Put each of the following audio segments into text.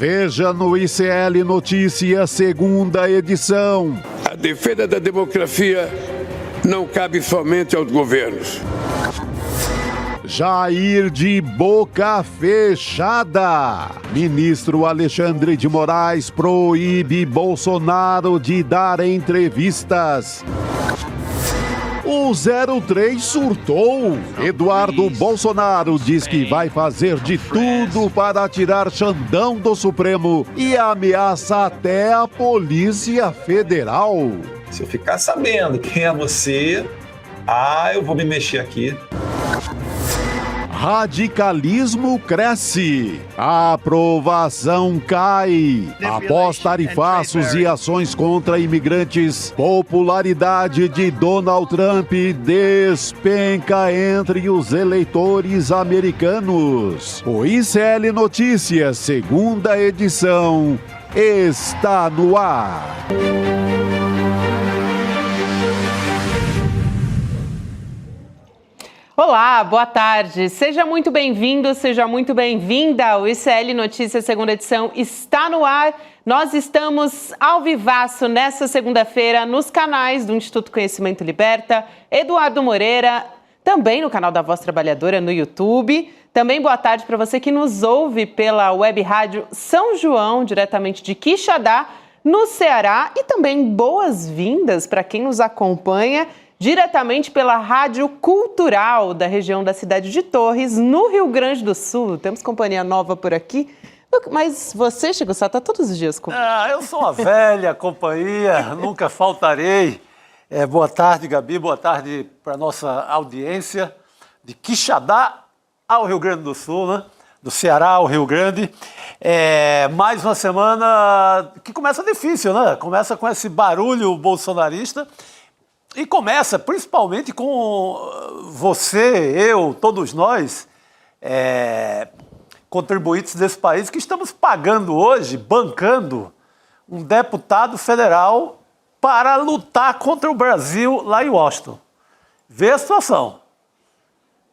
Veja no ICL Notícias, segunda edição. A defesa da democracia não cabe somente aos governos. Jair de boca fechada. Ministro Alexandre de Moraes proíbe Bolsonaro de dar entrevistas. O 03 surtou. Eduardo Bolsonaro diz que vai fazer de tudo para tirar Xandão do Supremo e ameaça até a Polícia Federal. Se eu ficar sabendo quem é você, eu vou me mexer aqui. Radicalismo cresce, a aprovação cai. Após tarifaços e ações contra imigrantes, popularidade de Donald Trump despenca entre os eleitores americanos. O ICL Notícias, segunda edição, está no ar. Olá, boa tarde. Seja muito bem-vindo, seja muito bem-vinda. O ICL Notícias, segunda edição, está no ar. Nós estamos ao vivaço nessa segunda-feira nos canais do Instituto Conhecimento Liberta, Eduardo Moreira, também no canal da Voz Trabalhadora no YouTube. Também boa tarde para você que nos ouve pela web rádio São João, diretamente de Quixadá, no Ceará. E também boas-vindas para quem nos acompanha diretamente pela Rádio Cultural da região da cidade de Torres, no Rio Grande do Sul. Temos companhia nova por aqui. Mas você, Chico Sá, está todos os dias comigo. Eu sou uma velha companhia, nunca faltarei. Boa tarde, Gabi, boa tarde para a nossa audiência de Quixadá ao Rio Grande do Sul, né? Do Ceará ao Rio Grande. Mais uma semana que começa difícil, né? Começa com esse barulho bolsonarista. E começa principalmente com você, eu, todos nós, contribuintes desse país, que estamos pagando hoje, bancando um deputado federal para lutar contra o Brasil lá em Washington. Vê a situação.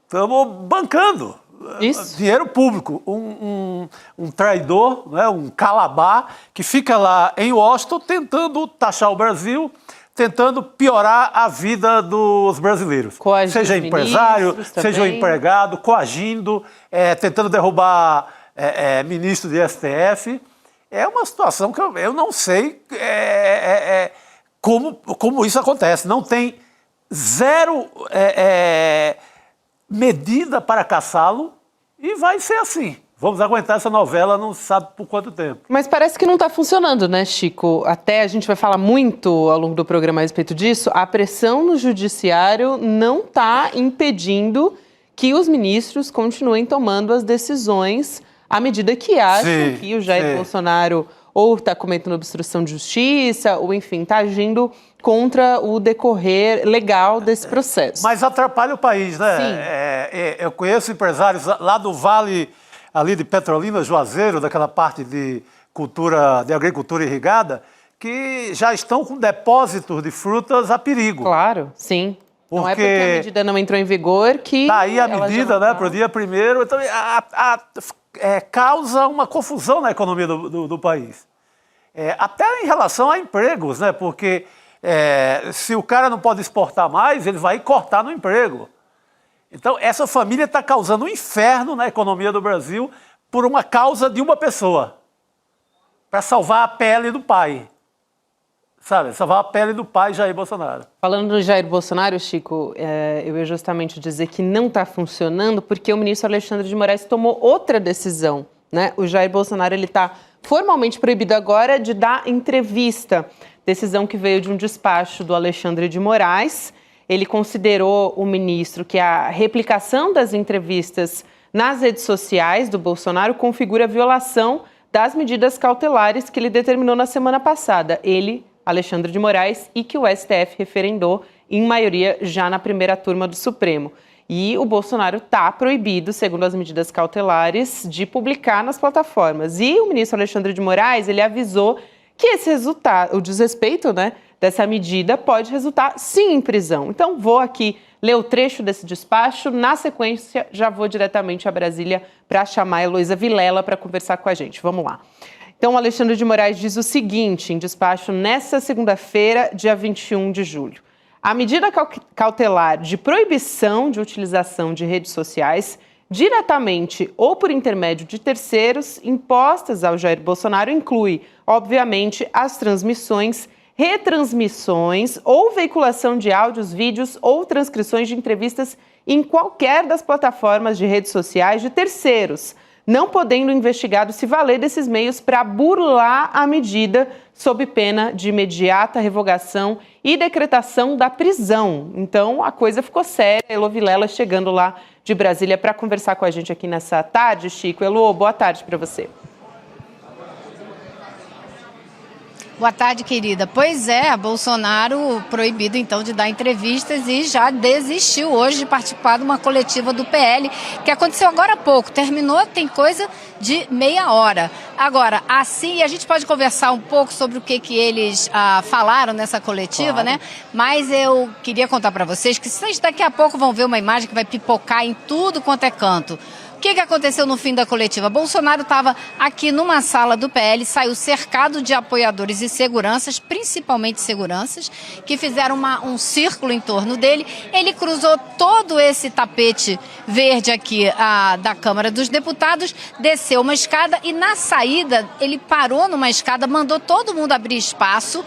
Estamos bancando dinheiro público. Um traidor, né, um calabá, que fica lá em Washington tentando taxar o Brasil, tentando piorar a vida dos brasileiros. Seja empresário, seja empregado, coagindo, tentando derrubar ministro de STF. É uma situação que eu não sei como isso acontece. Não tem zero medida para caçá-lo e vai ser assim. Vamos aguentar essa novela, não se sabe por quanto tempo. Mas parece que não está funcionando, né, Chico? Até a gente vai falar muito ao longo do programa a respeito disso. A pressão no judiciário não está impedindo que os ministros continuem tomando as decisões à medida que acham que o Jair Bolsonaro ou está cometendo obstrução de justiça, ou enfim, está agindo contra o decorrer legal desse processo. Mas atrapalha o país, né? Sim. Eu conheço empresários lá do Vale ali de Petrolina, Juazeiro, daquela parte de agricultura irrigada, que já estão com depósitos de frutas a perigo. Claro, sim. Não é porque a medida não entrou em vigor que... Está aí a medida, né, para o dia 1º. Então, causa uma confusão na economia do país. Até em relação a empregos, né? Porque se o cara não pode exportar mais, ele vai cortar no emprego. Então, essa família está causando um inferno na economia do Brasil por uma causa de uma pessoa, para salvar a pele do pai. Sabe, salvar a pele do pai Jair Bolsonaro. Falando do Jair Bolsonaro, Chico, eu ia justamente dizer que não está funcionando porque o ministro Alexandre de Moraes tomou outra decisão, né? O Jair Bolsonaro está formalmente proibido agora de dar entrevista. Decisão que veio de um despacho do Alexandre de Moraes. Ele considerou o ministro que a replicação das entrevistas nas redes sociais do Bolsonaro configura violação das medidas cautelares que ele determinou na semana passada. Ele, Alexandre de Moraes, e que o STF referendou em maioria já na primeira turma do Supremo. E o Bolsonaro está proibido, segundo as medidas cautelares, de publicar nas plataformas. E o ministro Alexandre de Moraes, ele avisou que esse resultado, o desrespeito, né, dessa medida pode resultar, sim, em prisão. Então, vou aqui ler o trecho desse despacho. Na sequência, já vou diretamente a Brasília para chamar a Heloísa Vilela para conversar com a gente. Vamos lá. Então, o Alexandre de Moraes diz o seguinte, em despacho nesta segunda-feira, dia 21 de julho. A medida cautelar de proibição de utilização de redes sociais, diretamente ou por intermédio de terceiros, impostas ao Jair Bolsonaro, inclui, obviamente, as transmissões, retransmissões ou veiculação de áudios, vídeos ou transcrições de entrevistas em qualquer das plataformas de redes sociais de terceiros, não podendo o investigado se valer desses meios para burlar a medida sob pena de imediata revogação e decretação da prisão. Então, a coisa ficou séria. Elô Vilela chegando lá de Brasília para conversar com a gente aqui nessa tarde. Chico, Elô, boa tarde para você. Boa tarde, querida. Pois é, Bolsonaro proibido, então, de dar entrevistas e já desistiu hoje de participar de uma coletiva do PL, que aconteceu agora há pouco. Terminou, tem coisa de meia hora. Agora, assim, a gente pode conversar um pouco sobre o que eles falaram nessa coletiva, claro, né? Mas eu queria contar para vocês que vocês daqui a pouco vão ver uma imagem que vai pipocar em tudo quanto é canto. O que aconteceu no fim da coletiva? Bolsonaro estava aqui numa sala do PL, saiu cercado de apoiadores e seguranças, principalmente seguranças, que fizeram um círculo em torno dele. Ele cruzou todo esse tapete verde aqui da Câmara dos Deputados, desceu uma escada e na saída ele parou numa escada, mandou todo mundo abrir espaço.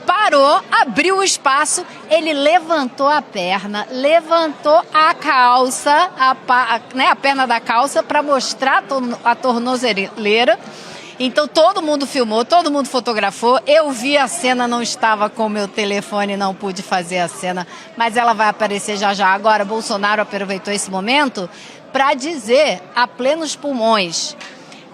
Parou, abriu o espaço, ele levantou a perna, levantou a calça, a perna da calça para mostrar a tornozeleira. Então todo mundo filmou, todo mundo fotografou. Eu vi a cena, não estava com o meu telefone, não pude fazer a cena, mas ela vai aparecer já já. Agora, Bolsonaro aproveitou esse momento para dizer a plenos pulmões: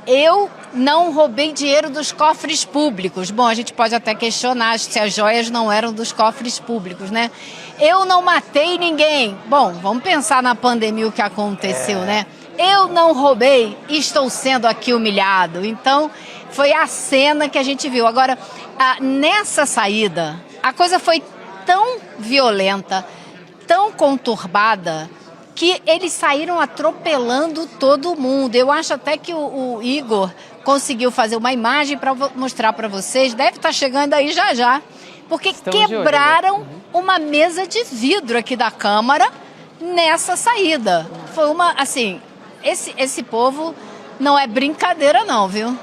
eu não roubei dinheiro dos cofres públicos. Bom, a gente pode até questionar se as joias não eram dos cofres públicos, né? Eu não matei ninguém. Bom, vamos pensar na pandemia, o que aconteceu, né? Eu não roubei, estou sendo aqui humilhado. Então, foi a cena que a gente viu. Agora, nessa saída, a coisa foi tão violenta, tão conturbada, que eles saíram atropelando todo mundo. Eu acho até que o Igor conseguiu fazer uma imagem para mostrar para vocês. Deve estar chegando aí já já. Porque quebraram uma mesa de vidro aqui da Câmara nessa saída. Foi uma, assim, esse povo não é brincadeira não, viu?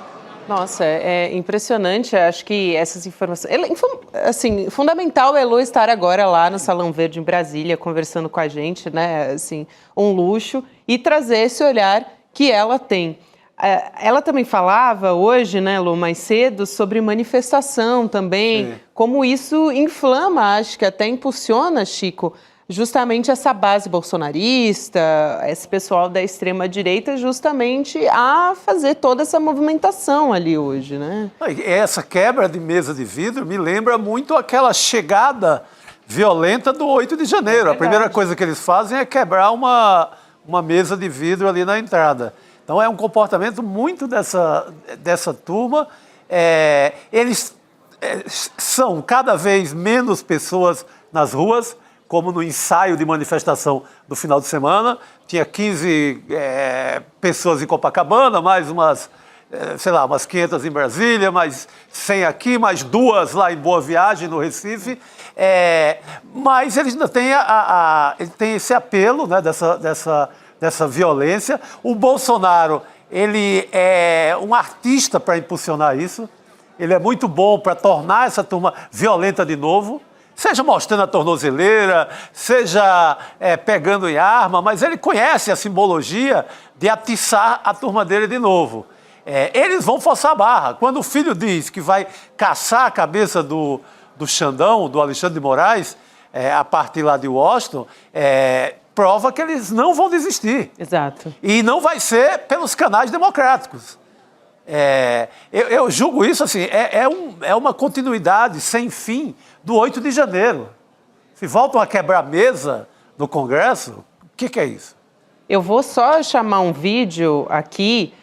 Nossa, é impressionante. Acho que essas informações... Assim, fundamental é a Elô estar agora lá no Salão Verde em Brasília, conversando com a gente, né? Assim, um luxo. E trazer esse olhar que ela tem. Ela também falava hoje, né, Elô, mais cedo, sobre manifestação também. Sim. Como isso inflama, acho que até impulsiona, Chico, justamente essa base bolsonarista, esse pessoal da extrema-direita, justamente a fazer toda essa movimentação ali hoje, né? Essa quebra de mesa de vidro me lembra muito aquela chegada violenta do 8 de janeiro. A primeira coisa que eles fazem é quebrar uma mesa de vidro ali na entrada. Então é um comportamento muito dessa turma. Eles são cada vez menos pessoas nas ruas, como no ensaio de manifestação do final de semana. Tinha 15 pessoas em Copacabana, mais umas 500 em Brasília, mais 100 aqui, mais 2 lá em Boa Viagem, no Recife. Mas eles ainda têm, ele tem esse apelo, né, dessa violência. O Bolsonaro, ele é um artista para impulsionar isso. Ele é muito bom para tornar essa turma violenta de novo. Seja mostrando a tornozeleira, seja pegando em arma, mas ele conhece a simbologia de atiçar a turma dele de novo. Eles vão forçar a barra. Quando o filho diz que vai caçar a cabeça do Xandão, do Alexandre de Moraes, a partir lá de Washington, prova que eles não vão desistir. Exato. E não vai ser pelos canais democráticos. Eu julgo isso assim, é uma continuidade sem fim do 8 de janeiro. Se voltam a quebrar mesa no Congresso, o que é isso? Eu vou só chamar um vídeo aqui.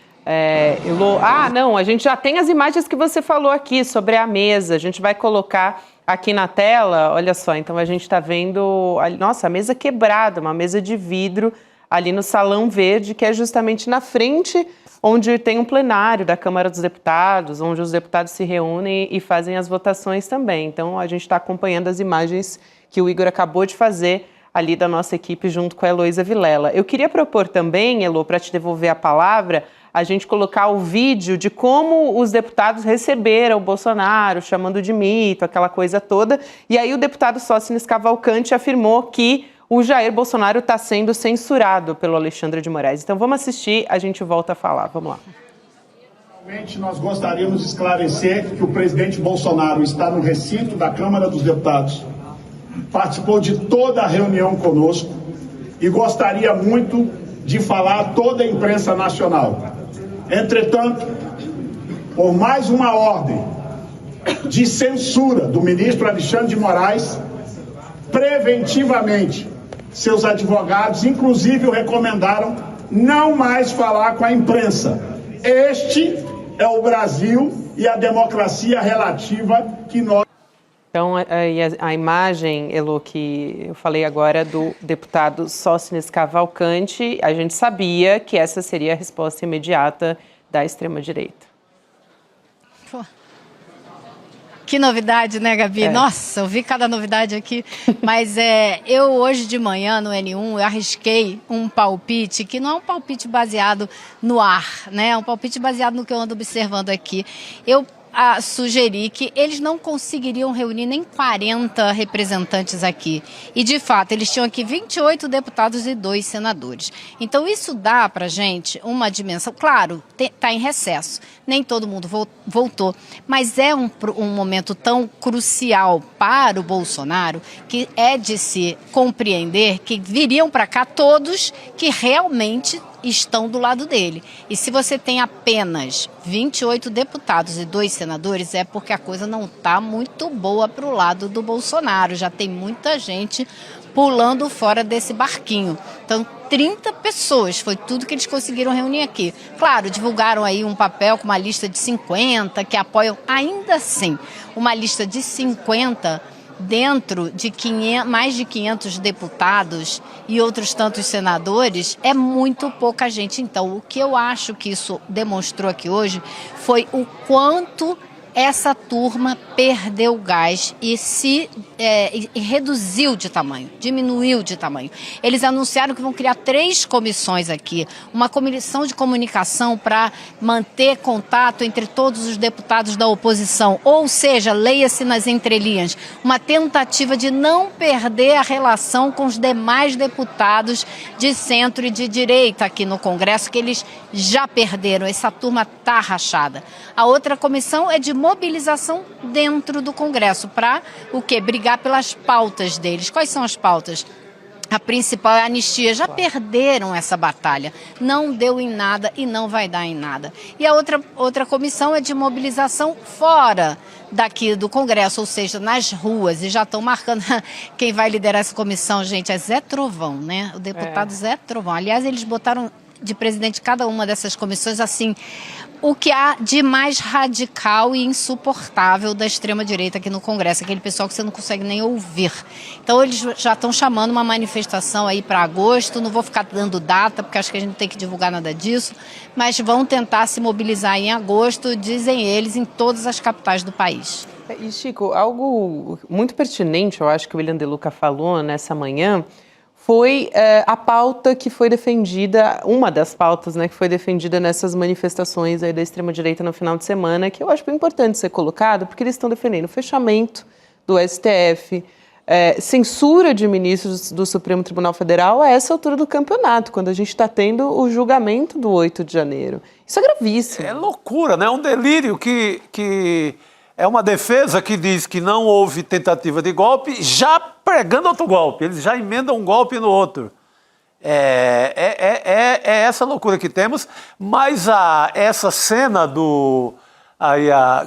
Não, a gente já tem as imagens que você falou aqui sobre a mesa. A gente vai colocar aqui na tela, olha só, então a gente está vendo, nossa, a mesa quebrada, uma mesa de vidro ali no Salão Verde, que é justamente na frente onde tem um plenário da Câmara dos Deputados, onde os deputados se reúnem e fazem as votações também. Então a gente está acompanhando as imagens que o Igor acabou de fazer ali da nossa equipe junto com a Heloísa Vilela. Eu queria propor também, Elo, para te devolver a palavra, a gente colocar o vídeo de como os deputados receberam o Bolsonaro, chamando de mito, aquela coisa toda. E aí o deputado Sóstenes Cavalcante afirmou que o Jair Bolsonaro está sendo censurado pelo Alexandre de Moraes. Então vamos assistir, a gente volta a falar. Vamos lá. Realmente nós gostaríamos de esclarecer que o presidente Bolsonaro está no recinto da Câmara dos Deputados, participou de toda a reunião conosco e gostaria muito de falar a toda a imprensa nacional. Entretanto, por mais uma ordem de censura do ministro Alexandre de Moraes, preventivamente, seus advogados, inclusive, o recomendaram não mais falar com a imprensa. Este é o Brasil e a democracia relativa que nós... Então, a imagem, Elo, que eu falei agora do deputado Sóstenes Cavalcante, a gente sabia que essa seria a resposta imediata da extrema-direita. Que novidade, né, Gabi? Nossa, eu vi cada novidade aqui. Mas eu hoje de manhã no N1, eu arrisquei um palpite, que não é um palpite baseado no ar, né? É um palpite baseado no que eu ando observando aqui. Eu sugeri que eles não conseguiriam reunir nem 40 representantes aqui. E, de fato, eles tinham aqui 28 deputados e 2 senadores. Então, isso dá para a gente uma dimensão. Claro, está em recesso, nem todo mundo voltou, mas é um momento tão crucial para o Bolsonaro que é de se compreender que viriam para cá todos que realmente estão do lado dele. E se você tem apenas 28 deputados e 2 senadores, é porque a coisa não está muito boa para o lado do Bolsonaro. Já tem muita gente pulando fora desse barquinho. Então, 30 pessoas, foi tudo que eles conseguiram reunir aqui. Claro, divulgaram aí um papel com uma lista de 50 que apoiam, ainda assim, uma lista de 50 dentro de mais de 500 deputados e outros tantos senadores, é muito pouca gente. Então, o que eu acho que isso demonstrou aqui hoje foi o quanto essa turma perdeu gás e e reduziu de tamanho, diminuiu de tamanho. Eles anunciaram que vão criar 3 comissões aqui. Uma comissão de comunicação para manter contato entre todos os deputados da oposição, ou seja, leia-se nas entrelinhas, uma tentativa de não perder a relação com os demais deputados de centro e de direita aqui no Congresso, que eles já perderam. Essa turma está rachada. A outra comissão é de mobilização dentro do Congresso para o quê? Brigar pelas pautas deles. Quais são as pautas? A principal é a anistia. Já perderam essa batalha. Não deu em nada e não vai dar em nada. E a outra comissão é de mobilização fora daqui do Congresso, ou seja, nas ruas. E já estão marcando quem vai liderar essa comissão, gente, é Zé Trovão, né? O deputado Zé Trovão. Aliás, eles botaram de presidente cada uma dessas comissões, assim, o que há de mais radical e insuportável da extrema-direita aqui no Congresso, aquele pessoal que você não consegue nem ouvir. Então, eles já estão chamando uma manifestação aí para agosto, não vou ficar dando data, porque acho que a gente não tem que divulgar nada disso, mas vão tentar se mobilizar em agosto, dizem eles, em todas as capitais do país. E, Chico, algo muito pertinente, eu acho que o William De Luca falou nessa manhã, foi a pauta que foi defendida, uma das pautas, né, que foi defendida nessas manifestações aí da extrema-direita no final de semana, que eu acho importante ser colocado, porque eles estão defendendo o fechamento do STF, censura de ministros do Supremo Tribunal Federal a essa altura do campeonato, quando a gente está tendo o julgamento do 8 de janeiro. Isso é gravíssimo. É loucura, né? É um delírio que é uma defesa que diz que não houve tentativa de golpe, já pregando outro golpe. Eles já emendam um golpe no outro. É essa loucura que temos, mas essa cena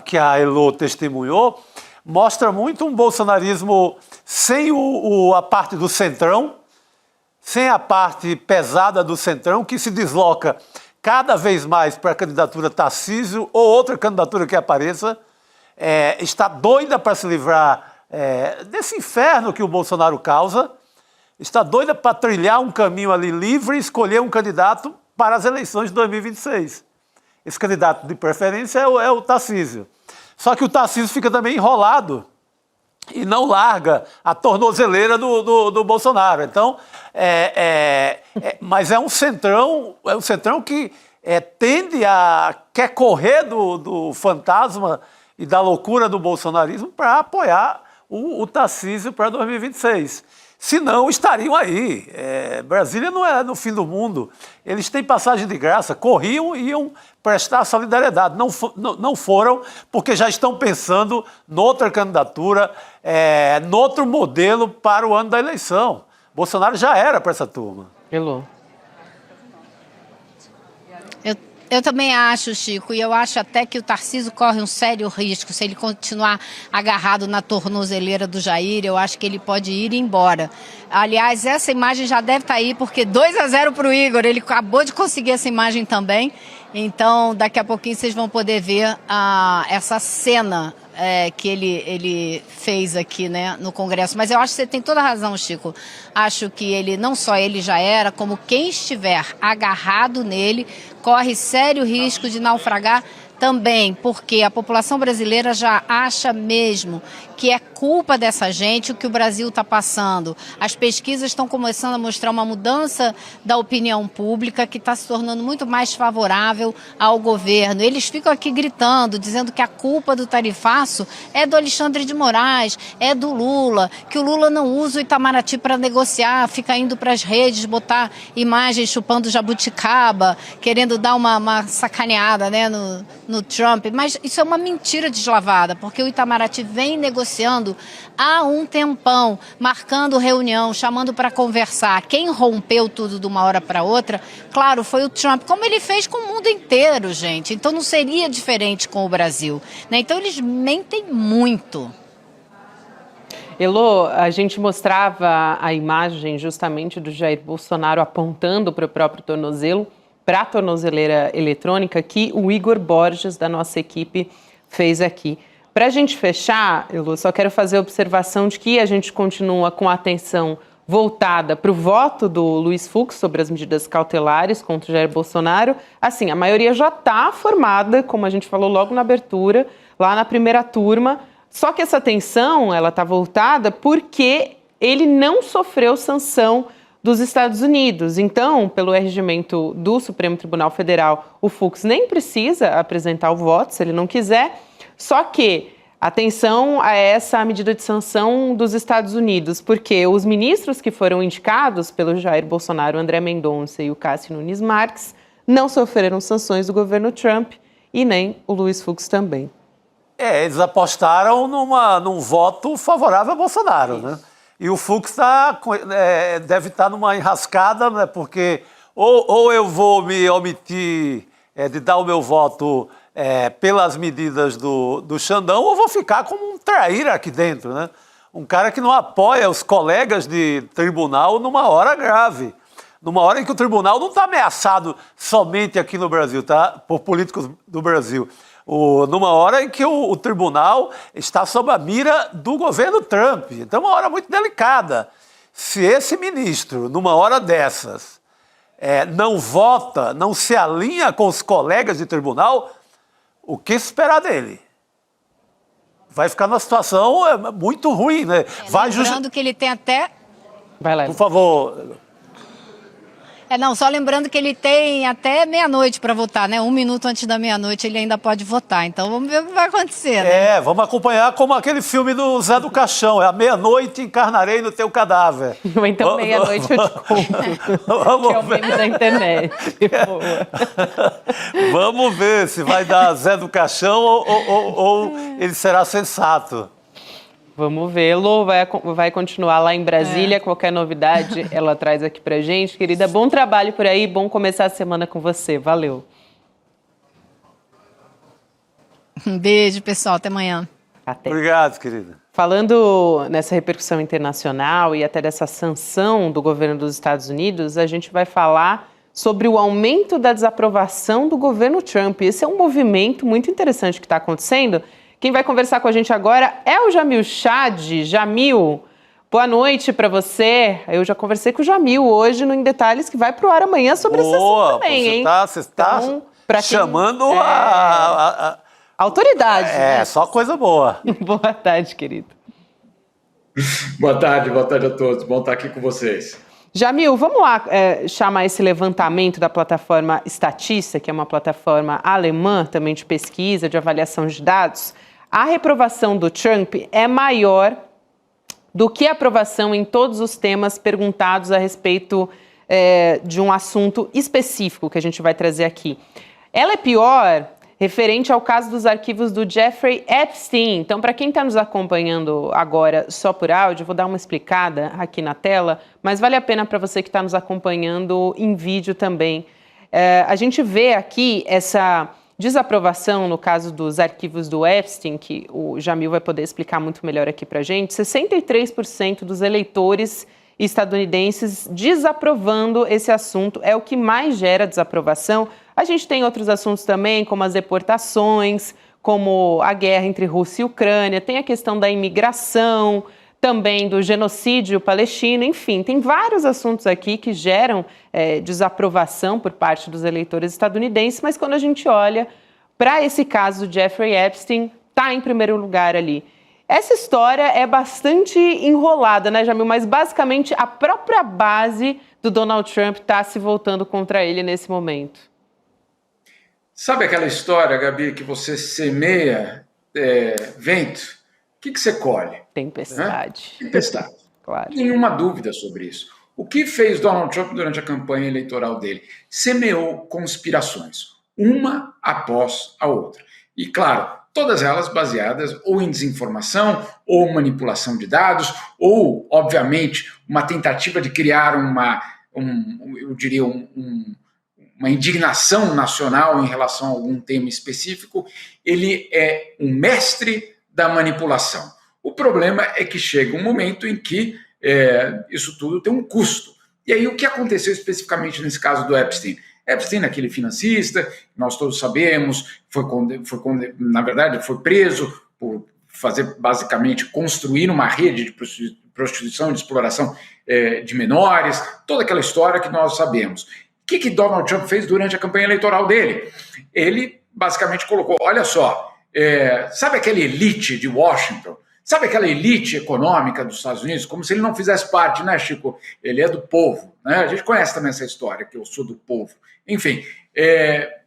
que a Elo testemunhou mostra muito um bolsonarismo sem a parte do centrão, sem a parte pesada do centrão, que se desloca cada vez mais para a candidatura Tarcísio ou outra candidatura que apareça. Está doida para se livrar desse inferno que o Bolsonaro causa, está doida para trilhar um caminho ali livre e escolher um candidato para as eleições de 2026. Esse candidato de preferência é o Tarcísio. Só que o Tarcísio fica também enrolado e não larga a tornozeleira do Bolsonaro. Então, mas é um centrão que quer correr do fantasma e da loucura do bolsonarismo para apoiar o Tarcísio para 2026. Senão, estariam aí. Brasília não é no fim do mundo. Eles têm passagem de graça, corriam e iam prestar solidariedade. Não foram, porque já estão pensando noutra candidatura, noutro modelo para o ano da eleição. Bolsonaro já era para essa turma. Elô. Eu também acho, Chico, e eu acho até que o Tarcísio corre um sério risco. Se ele continuar agarrado na tornozeleira do Jair, eu acho que ele pode ir embora. Aliás, essa imagem já deve estar aí, porque 2-0 para o Igor, ele acabou de conseguir essa imagem também. Então, daqui a pouquinho vocês vão poder ver essa cena que ele fez aqui, né, no Congresso. Mas eu acho que você tem toda a razão, Chico. Acho que não só ele já era, como quem estiver agarrado nele, corre sério risco de naufragar também, porque a população brasileira já acha mesmo que é culpa dessa gente o que o Brasil está passando. As pesquisas estão começando a mostrar uma mudança da opinião pública que está se tornando muito mais favorável ao governo. Eles ficam aqui gritando, dizendo que a culpa do tarifaço é do Alexandre de Moraes, é do Lula, que o Lula não usa o Itamaraty para negociar, fica indo para as redes, botar imagens chupando jabuticaba, querendo dar uma sacaneada, né, no Trump. Mas isso é uma mentira deslavada, porque o Itamaraty vem negociando há um tempão, marcando reunião, chamando para conversar. Quem rompeu tudo de uma hora para outra, claro, foi o Trump, como ele fez com o mundo inteiro, gente. Então não seria diferente com o Brasil, né? Então eles mentem muito. Elô, a gente mostrava a imagem justamente do Jair Bolsonaro apontando para o próprio tornozelo, para a tornozeleira eletrônica, que o Igor Borges, da nossa equipe, fez aqui. Para a gente fechar, Elô, só quero fazer a observação de que a gente continua com a atenção voltada para o voto do Luiz Fux sobre as medidas cautelares contra o Jair Bolsonaro. Assim, a maioria já está formada, como a gente falou logo na abertura, lá na primeira turma, só que essa atenção ela está voltada porque ele não sofreu sanção dos Estados Unidos. Então, pelo regimento do Supremo Tribunal Federal, o Fux nem precisa apresentar o voto, se ele não quiser. Só que, atenção a essa medida de sanção dos Estados Unidos, porque os ministros que foram indicados pelo Jair Bolsonaro, André Mendonça e o Cássio Nunes Marques, não sofreram sanções do governo Trump e nem o Luiz Fux também. Eles apostaram num voto favorável a Bolsonaro, né? E o Fux deve estar numa enrascada, né? Porque ou eu vou me omitir de dar o meu voto pelas medidas do Xandão, ou vou ficar como um traíra aqui dentro, né? Um cara que não apoia os colegas de tribunal numa hora grave. Numa hora em que o tribunal não está ameaçado somente aqui no Brasil, tá? Por políticos do Brasil. Numa hora em que o tribunal está sob a mira do governo Trump. Então é uma hora muito delicada. Se esse ministro, numa hora dessas, não vota, não se alinha com os colegas de tribunal, o que esperar dele? Vai ficar numa situação muito ruim, né? Lembrando que ele tem até... Vai lá. Por favor... só lembrando que ele tem até meia-noite para votar, né? 1 minuto antes da meia-noite ele ainda pode votar. Então vamos ver o que vai acontecer, né? Vamos acompanhar como aquele filme do Zé do Caixão. À meia-noite encarnarei no teu cadáver. Ou então meia-noite eu te conto. Que é o meme da internet. Vamos ver se vai dar Zé do Caixão ou ele será sensato. Vamos ver. Elô vai continuar lá em Brasília. Qualquer novidade ela traz aqui pra gente. Querida, bom trabalho por aí. Bom começar a semana com você. Valeu. Um beijo, pessoal. Até amanhã. Até. Obrigado, querida. Falando nessa repercussão internacional e até dessa sanção do governo dos Estados Unidos, a gente vai falar sobre o aumento da desaprovação do governo Trump. Esse é um movimento muito interessante que está acontecendo, Quem vai conversar com a gente agora é o Jamil Chad. Jamil, boa noite para você. Eu já conversei com o Jamil hoje no Em Detalhes, que vai pro ar amanhã sobre esse assunto também, hein? Você está então, chamando autoridade. né? Só coisa boa. Boa tarde, querido. Boa tarde a todos. Bom estar aqui com vocês. Jamil, vamos lá chamar esse levantamento da plataforma Statista, que é uma plataforma alemã também de pesquisa, de avaliação de dados. A reprovação do Trump é maior do que a aprovação em todos os temas perguntados a respeito de um assunto específico que a gente vai trazer aqui. Ela é pior referente ao caso dos arquivos do Jeffrey Epstein. Então, para quem está nos acompanhando agora só por áudio, vou dar uma explicada aqui na tela, mas vale a pena para você que está nos acompanhando em vídeo também. A gente vê aqui essa desaprovação no caso dos arquivos do Epstein, que o Jamil vai poder explicar muito melhor aqui para a gente. 63% dos eleitores estadunidenses desaprovando esse assunto, é o que mais gera desaprovação. A gente tem outros assuntos também, como as deportações, como a guerra entre Rússia e Ucrânia, tem a questão da imigração, também do genocídio palestino, enfim, tem vários assuntos aqui que geram desaprovação por parte dos eleitores estadunidenses, mas quando a gente olha para esse caso do Jeffrey Epstein, está em primeiro lugar ali. Essa história é bastante enrolada, né, Jamil? Mas basicamente a própria base do Donald Trump está se voltando contra ele nesse momento. Sabe aquela história, Gabi, que você semeia vento? O que você colhe? Tempestade. Tempestade. Claro. Nenhuma dúvida sobre isso. O que fez Donald Trump durante a campanha eleitoral dele? Semeou conspirações, uma após a outra. E, claro, todas elas baseadas ou em desinformação, ou manipulação de dados, ou, obviamente, uma tentativa de criar uma indignação nacional em relação a algum tema específico. Ele é um mestre da manipulação. O problema é que chega um momento em que isso tudo tem um custo. E aí o que aconteceu especificamente nesse caso do Epstein? Epstein, aquele financista, nós todos sabemos, na verdade foi preso por fazer basicamente construir uma rede de prostituição, de exploração de menores, toda aquela história que nós sabemos. O que Donald Trump fez durante a campanha eleitoral dele? Ele basicamente colocou, olha só, sabe aquela elite de Washington? Sabe aquela elite econômica dos Estados Unidos? Como se ele não fizesse parte, né, Chico? Ele é do povo, né? A gente conhece também essa história, que eu sou do povo. Enfim,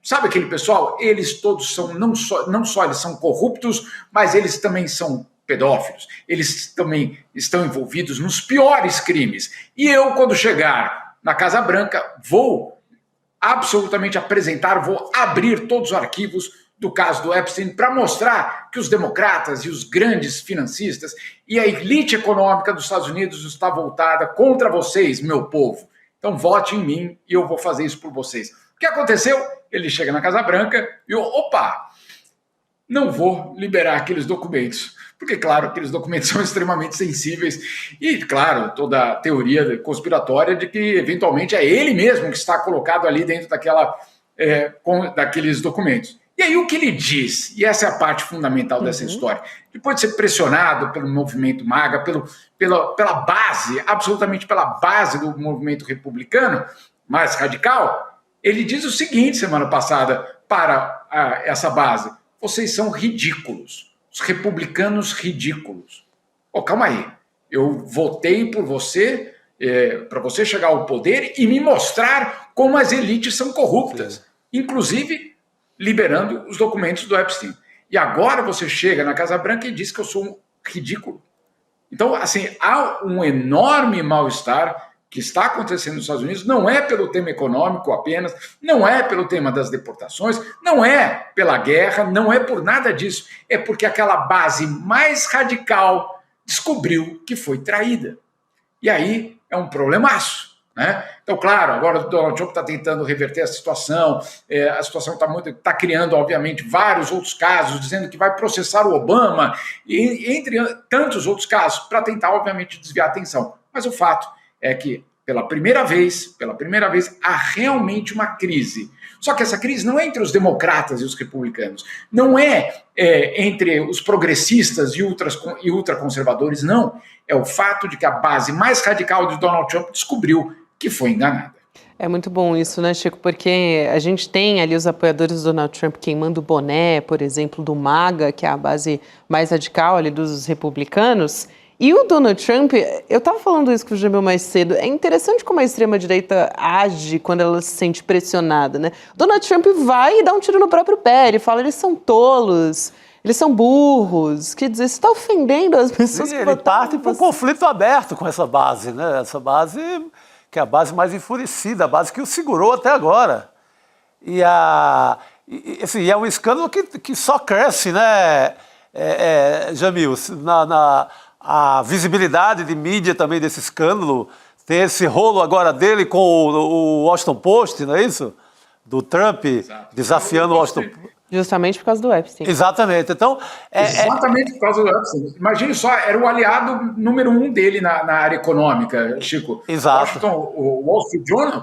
sabe aquele pessoal? Eles todos são, não só eles são corruptos, mas eles também são pedófilos. Eles também estão envolvidos nos piores crimes. E eu, quando chegar na Casa Branca, vou absolutamente vou abrir todos os arquivos do caso do Epstein para mostrar que os democratas e os grandes financistas e a elite econômica dos Estados Unidos está voltada contra vocês, meu povo. Então vote em mim e eu vou fazer isso por vocês. O que aconteceu? Ele chega na Casa Branca e não vou liberar aqueles documentos. Porque, claro, aqueles documentos são extremamente sensíveis e, claro, toda a teoria conspiratória de que, eventualmente, é ele mesmo que está colocado ali dentro daqueles documentos. E aí o que ele diz, e essa é a parte fundamental dessa história, depois de ser pressionado pelo movimento MAGA, pela base, absolutamente pela base do movimento republicano mais radical, ele diz o seguinte semana passada para essa base: vocês são ridículos, os republicanos ridículos. Calma aí, eu votei por você, para você chegar ao poder e me mostrar como as elites são corruptas, inclusive liberando os documentos do Epstein. E agora você chega na Casa Branca e diz que eu sou um ridículo. Então, assim, há um enorme mal-estar que está acontecendo nos Estados Unidos, não é pelo tema econômico apenas, não é pelo tema das deportações, não é pela guerra, não é por nada disso, é porque aquela base mais radical descobriu que foi traída. E aí é um problemaço, né? Então, claro, agora o Donald Trump está tentando reverter a situação está criando, obviamente, vários outros casos, dizendo que vai processar o Obama, entre tantos outros casos, para tentar, obviamente, desviar a atenção. Mas o fato é que, pela primeira vez, há realmente uma crise. Só que essa crise não é entre os democratas e os republicanos, não é, entre os progressistas e ultraconservadores, não. É o fato de que a base mais radical de Donald Trump descobriu que foi enganada. É muito bom isso, né, Chico? Porque a gente tem ali os apoiadores do Donald Trump queimando o boné, por exemplo, do MAGA, que é a base mais radical ali dos republicanos. E o Donald Trump, eu estava falando isso com o Jamil mais cedo, é interessante como a extrema-direita age quando ela se sente pressionada, né? O Donald Trump vai e dá um tiro no próprio pé, ele fala, eles são tolos, eles são burros, quer dizer, você está ofendendo as pessoas que votaram. Ele parte para um conflito aberto com essa base, né? Essa base que é a base mais enfurecida, a base que o segurou até agora. E é um escândalo que só cresce, né, Jamil? A visibilidade de mídia também desse escândalo, tem esse rolo agora dele com o Washington Post, não é isso? Do Trump. Exato. Desafiando o Washington Post. Justamente por causa do Epstein. Exatamente. Então, exatamente por causa do Epstein. Imagine só, era o aliado número 1 dele na área econômica, Chico. Exato. O Wall Street Journal,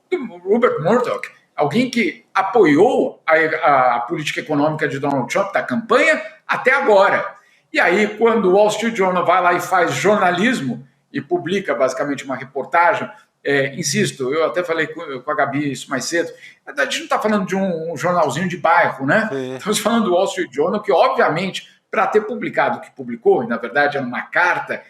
do Rupert Murdoch, alguém que apoiou a política econômica de Donald Trump, da campanha, até agora. E aí, quando o Wall Street Journal vai lá e faz jornalismo e publica basicamente uma reportagem, insisto, eu até falei com a Gabi isso mais cedo, a gente não está falando de um jornalzinho de bairro, né? Sim. Estamos falando do Wall Street Journal, que obviamente, para ter publicado o que publicou, e na verdade era uma carta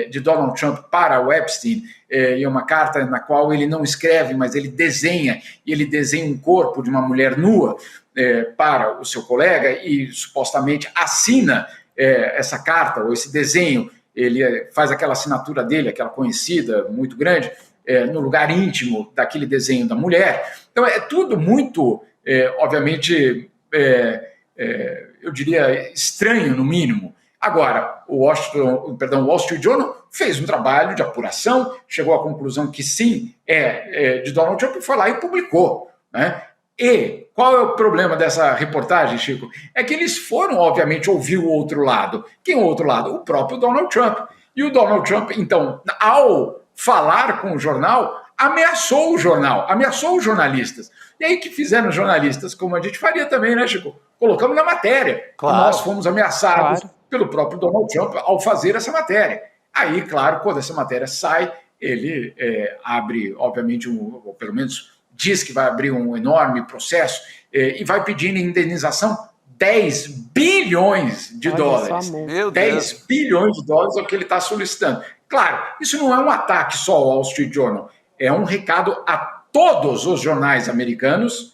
de Donald Trump para o Epstein, e uma carta na qual ele não escreve, mas ele desenha, e ele desenha um corpo de uma mulher nua para o seu colega e supostamente assina essa carta ou esse desenho, ele faz aquela assinatura dele, aquela conhecida, muito grande, no lugar íntimo daquele desenho da mulher. Então é tudo muito, obviamente, eu diria estranho no mínimo. Agora, o Wall Street Journal fez um trabalho de apuração, chegou à conclusão que sim, de Donald Trump, e foi lá e publicou, né? E qual é o problema dessa reportagem, Chico? É que eles foram, obviamente, ouvir o outro lado. Quem é o outro lado? O próprio Donald Trump. E o Donald Trump, então, ao falar com o jornal, ameaçou o jornal, ameaçou os jornalistas. E aí que fizeram os jornalistas, como a gente faria também, né, Chico? Colocamos na matéria. Claro. Nós fomos ameaçados pelo próprio Donald Trump ao fazer essa matéria. Aí, claro, quando essa matéria sai, ele abre, obviamente, ou pelo menos diz que vai abrir um enorme processo e vai pedir indenização 10 bilhões de dólares. 10 bilhões de dólares é o que ele está solicitando. Claro, isso não é um ataque só ao Wall Street Journal, é um recado a todos os jornais americanos,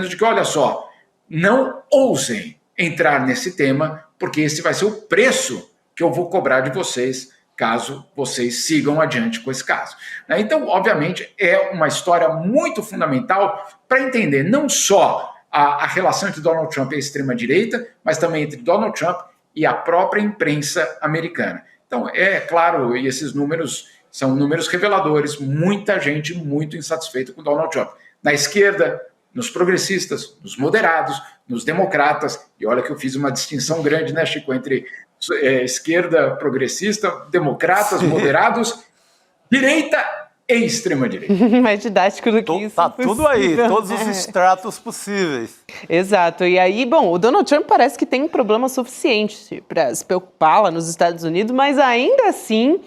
de que, olha só, não ousem entrar nesse tema, porque esse vai ser o preço que eu vou cobrar de vocês, caso vocês sigam adiante com esse caso. Então, obviamente, é uma história muito fundamental para entender não só a relação entre Donald Trump e a extrema-direita, mas também entre Donald Trump e a própria imprensa americana. Então, é claro, e esses números são números reveladores, muita gente muito insatisfeita com Donald Trump. Na esquerda, nos progressistas, nos moderados, nos democratas, e olha que eu fiz uma distinção grande, né, Chico, entre esquerda progressista, democratas, moderados, direita e extrema-direita. Mais didático do que isso. Está tudo aí, todos os estratos possíveis. Exato. E aí, bom, o Donald Trump parece que tem um problema suficiente para se preocupar lá nos Estados Unidos, mas ainda assim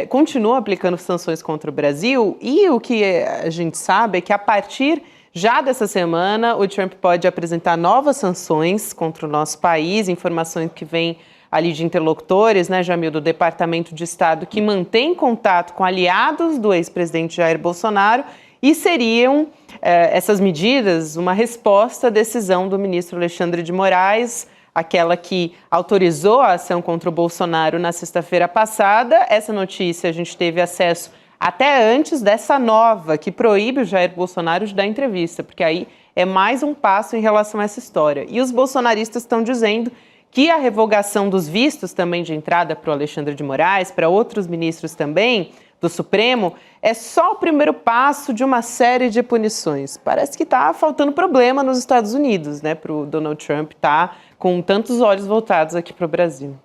continua aplicando sanções contra o Brasil. E o que a gente sabe é que a partir já dessa semana o Trump pode apresentar novas sanções contra o nosso país, informações que vêm ali de interlocutores, né, Jamil, do Departamento de Estado, que mantém contato com aliados do ex-presidente Jair Bolsonaro, e seriam essas medidas uma resposta à decisão do ministro Alexandre de Moraes, aquela que autorizou a ação contra o Bolsonaro na sexta-feira passada. Essa notícia a gente teve acesso até antes dessa nova, que proíbe o Jair Bolsonaro de dar entrevista, porque aí é mais um passo em relação a essa história. E os bolsonaristas estão dizendo que a revogação dos vistos também de entrada para o Alexandre de Moraes, para outros ministros também do Supremo, é só o primeiro passo de uma série de punições. Parece que está faltando problema nos Estados Unidos, né, para o Donald Trump estar com tantos olhos voltados aqui para o Brasil.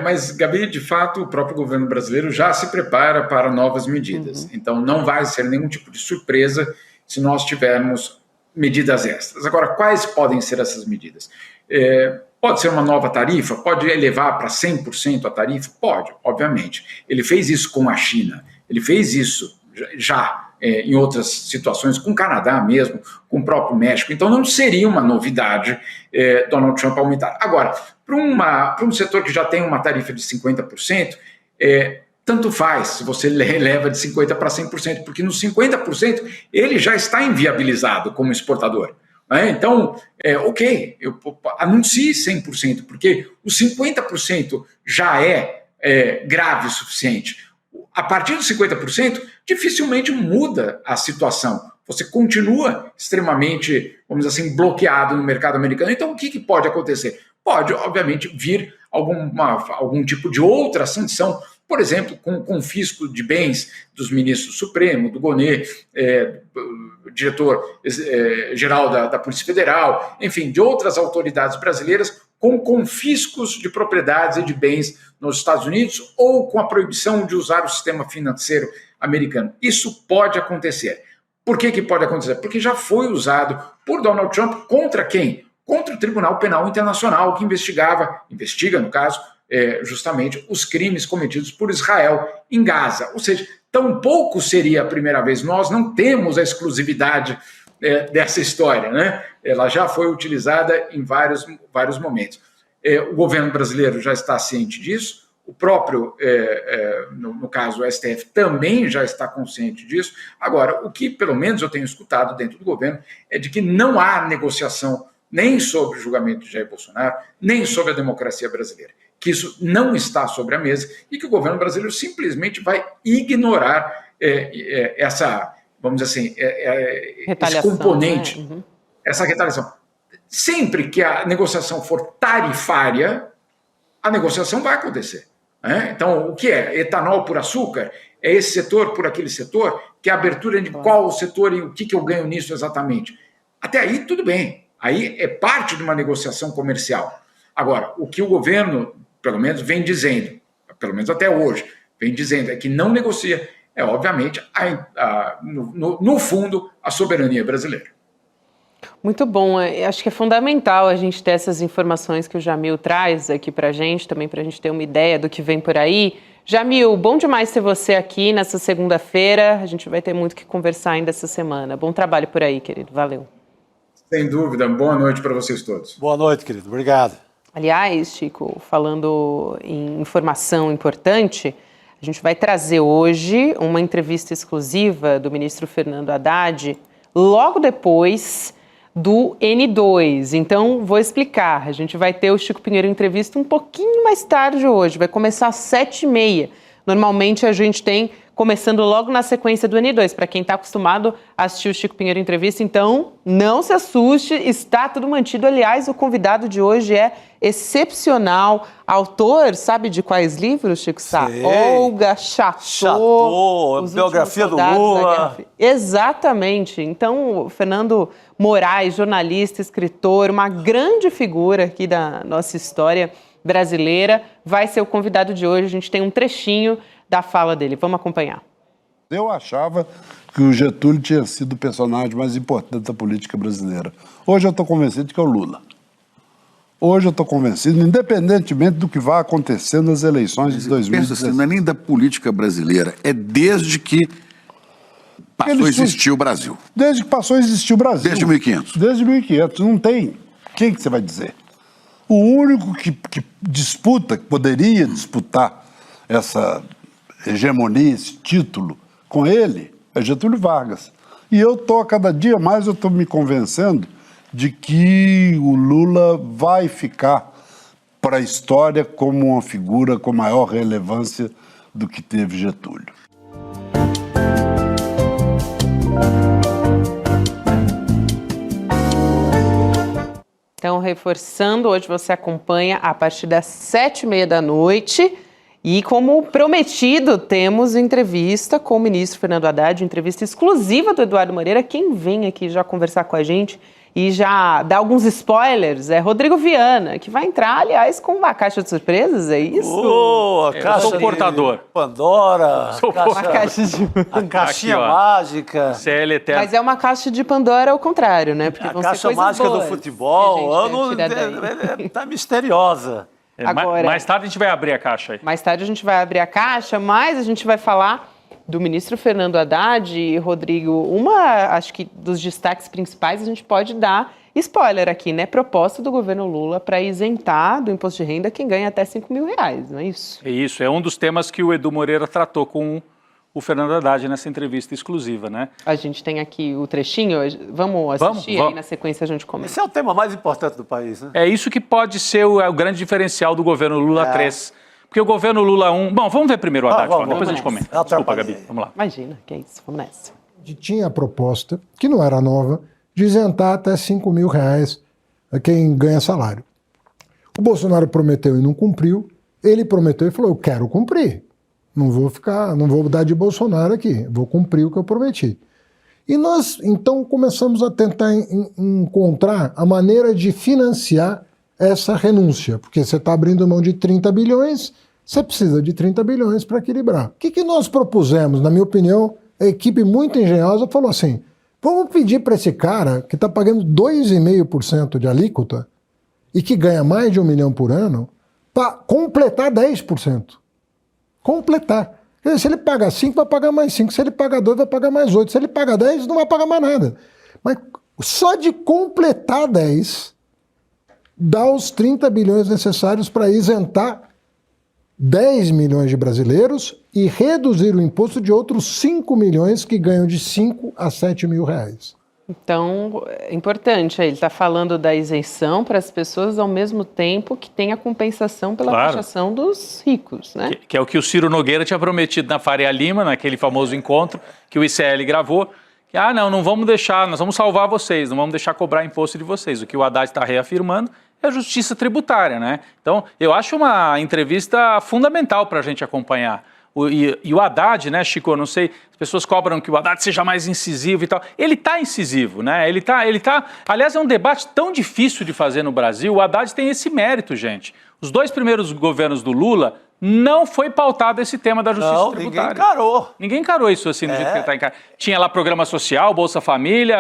Mas, Gabi, de fato, o próprio governo brasileiro já se prepara para novas medidas. Então, não vai ser nenhum tipo de surpresa se nós tivermos medidas extras. Agora, quais podem ser essas medidas? Pode ser uma nova tarifa? Pode elevar para 100% a tarifa? Pode, obviamente. Ele fez isso com a China, ele fez isso já em outras situações, com o Canadá mesmo, com o próprio México. Então, não seria uma novidade Donald Trump aumentar. Agora, para um setor que já tem uma tarifa de 50%, tanto faz se você leva de 50% para 100%, porque nos 50% ele já está inviabilizado como exportador. Então, ok, eu anuncie 100%, porque o 50% já é grave o suficiente. A partir dos 50%, dificilmente muda a situação. Você continua extremamente, vamos dizer assim, bloqueado no mercado americano. Então, o que pode acontecer? Pode, obviamente, vir algum tipo de outra sanção, por exemplo, com o confisco de bens dos ministros Supremo, do Gonê, diretor-geral da Polícia Federal, enfim, de outras autoridades brasileiras, com confiscos de propriedades e de bens nos Estados Unidos ou com a proibição de usar o sistema financeiro americano. Isso pode acontecer. Por que pode acontecer? Porque já foi usado por Donald Trump contra quem? Contra o Tribunal Penal Internacional, que investiga, no caso, justamente os crimes cometidos por Israel em Gaza. Ou seja, tampouco seria a primeira vez. Nós não temos a exclusividade dessa história, né? Ela já foi utilizada em vários momentos. O governo brasileiro já está ciente disso, o próprio, no caso, o STF também já está consciente disso. Agora, o que pelo menos eu tenho escutado dentro do governo é de que não há negociação nem sobre o julgamento de Jair Bolsonaro, nem sobre a democracia brasileira, que isso não está sobre a mesa e que o governo brasileiro simplesmente vai ignorar essa, vamos dizer assim, esse componente, né? Essa retaliação. Sempre que a negociação for tarifária, a negociação vai acontecer. Né? Então, o que é? Etanol por açúcar? É esse setor por aquele setor? Que é a abertura de qual setor e o que eu ganho nisso exatamente? Até aí, tudo bem. Aí é parte de uma negociação comercial. Agora, o que o governo, pelo menos, vem dizendo, pelo menos até hoje, vem dizendo é que não negocia, obviamente, no fundo, a soberania brasileira. Muito bom. Acho que é fundamental a gente ter essas informações que o Jamil traz aqui para a gente, também para a gente ter uma ideia do que vem por aí. Jamil, bom demais ter você aqui nessa segunda-feira. A gente vai ter muito que conversar ainda essa semana. Bom trabalho por aí, querido. Valeu. Sem dúvida. Boa noite para vocês todos. Boa noite, querido. Obrigado. Aliás, Chico, falando em informação importante, a gente vai trazer hoje uma entrevista exclusiva do ministro Fernando Haddad, logo depois do N2. Então, vou explicar. A gente vai ter o Chico Pinheiro em entrevista um pouquinho mais tarde hoje. Vai começar às 7h30. Normalmente, a gente tem começando logo na sequência do N2. Para quem está acostumado a assistir o Chico Pinheiro em entrevista, então, não se assuste, está tudo mantido. Aliás, o convidado de hoje é excepcional. Autor, sabe de quais livros, Chico Sá? Olga Chateau, biografia do Lula. Exatamente. Então, o Fernando Moraes, jornalista, escritor, uma grande figura aqui da nossa história brasileira, vai ser o convidado de hoje. A gente tem um trechinho da fala dele. Vamos acompanhar. Eu achava que o Getúlio tinha sido o personagem mais importante da política brasileira. Hoje eu estou convencido de que é o Lula. Hoje eu estou convencido, independentemente do que vai acontecer nas eleições de 2016. Pensa assim, não é nem da política brasileira, é desde que passou a existir o Brasil. Desde que passou a existir o Brasil. Desde 1500. Desde 1500. Não tem. Quem que você vai dizer? O único que disputa, que poderia disputar essa hegemonia, esse título com ele, é Getúlio Vargas. E eu estou, cada dia mais, eu estou me convencendo de que o Lula vai ficar para a história como uma figura com maior relevância do que teve Getúlio. Então, reforçando, hoje você acompanha a partir das 7h30 da noite. E como prometido, temos entrevista com o ministro Fernando Haddad, entrevista exclusiva do Eduardo Moreira. Quem vem aqui já conversar com a gente e já dar alguns spoilers é Rodrigo Viana, que vai entrar, aliás, com uma caixa de surpresas, é isso? A caixa sou portador. Pandora, A caixinha Aqui, ó. mágica. CL Eterno. Mas é uma caixa de Pandora ao contrário, né? Porque A vão caixa ser coisas mágica boas do futebol, que a gente deve tirar daí. tá misteriosa. Agora- Mais tarde a gente vai abrir a caixa aí. Mais tarde a gente vai abrir a caixa, mas a gente vai falar do ministro Fernando Haddad e, Rodrigo, acho que dos destaques principais a gente pode dar spoiler aqui, né? Proposta do governo Lula para isentar do imposto de renda quem ganha até R$5 mil, não é isso? É isso, é um dos temas que o Edu Moreira tratou com o Fernando Haddad nessa entrevista exclusiva, né? A gente tem aqui o trechinho, vamos assistir Vamos. aí na sequência a gente comenta. Esse é o tema mais importante do país, né? É isso que pode ser o grande diferencial do governo Lula 3. Porque o governo Lula 1... Bom, vamos ver primeiro o Haddad, vamos, depois a vamos gente nessa. comenta. Desculpa, Atrapalhei. Gabi, vamos lá. Imagina, que é isso, vamos nessa. Tinha a proposta, que não era nova, de isentar até R$5 mil a quem ganha salário. O Bolsonaro prometeu e não cumpriu, ele prometeu e falou, eu quero cumprir, não vou dar de Bolsonaro aqui, vou cumprir o que eu prometi. E nós, então, começamos a tentar encontrar a maneira de financiar essa renúncia, porque você está abrindo mão de 30 bilhões, você precisa de 30 bilhões para equilibrar. O que nós propusemos? Na minha opinião, a equipe muito engenhosa falou assim, vamos pedir para esse cara que está pagando 2,5% de alíquota e que ganha mais de R$1 milhão por ano, para completar 10%. Completar. Quer dizer, se ele paga 5, vai pagar mais 5. Se ele paga 2, vai pagar mais 8. Se ele paga 10, não vai pagar mais nada. Mas só de completar 10, dá os 30 bilhões necessários para isentar 10 milhões de brasileiros e reduzir o imposto de outros 5 milhões que ganham de 5 a 7 mil reais. Então, é importante, ele está falando da isenção para as pessoas ao mesmo tempo que tem a compensação pela taxação dos ricos, né? Que é o que o Ciro Nogueira tinha prometido na Faria Lima, naquele famoso encontro que o ICL gravou, que, não vamos deixar, nós vamos salvar vocês, não vamos deixar cobrar imposto de vocês. O que o Haddad está reafirmando é a justiça tributária, né? Então, eu acho uma entrevista fundamental para a gente acompanhar. E o Haddad, né, Chico, eu não sei, as pessoas cobram que o Haddad seja mais incisivo e tal. Ele está incisivo, né? Ele tá. Aliás, é um debate tão difícil de fazer no Brasil. O Haddad tem esse mérito, gente. Os 2 primeiros governos do Lula não foi pautado esse tema da justiça tributária. Ninguém encarou. Ninguém encarou isso assim, do jeito que ele está encarando. Tinha lá programa social, Bolsa Família,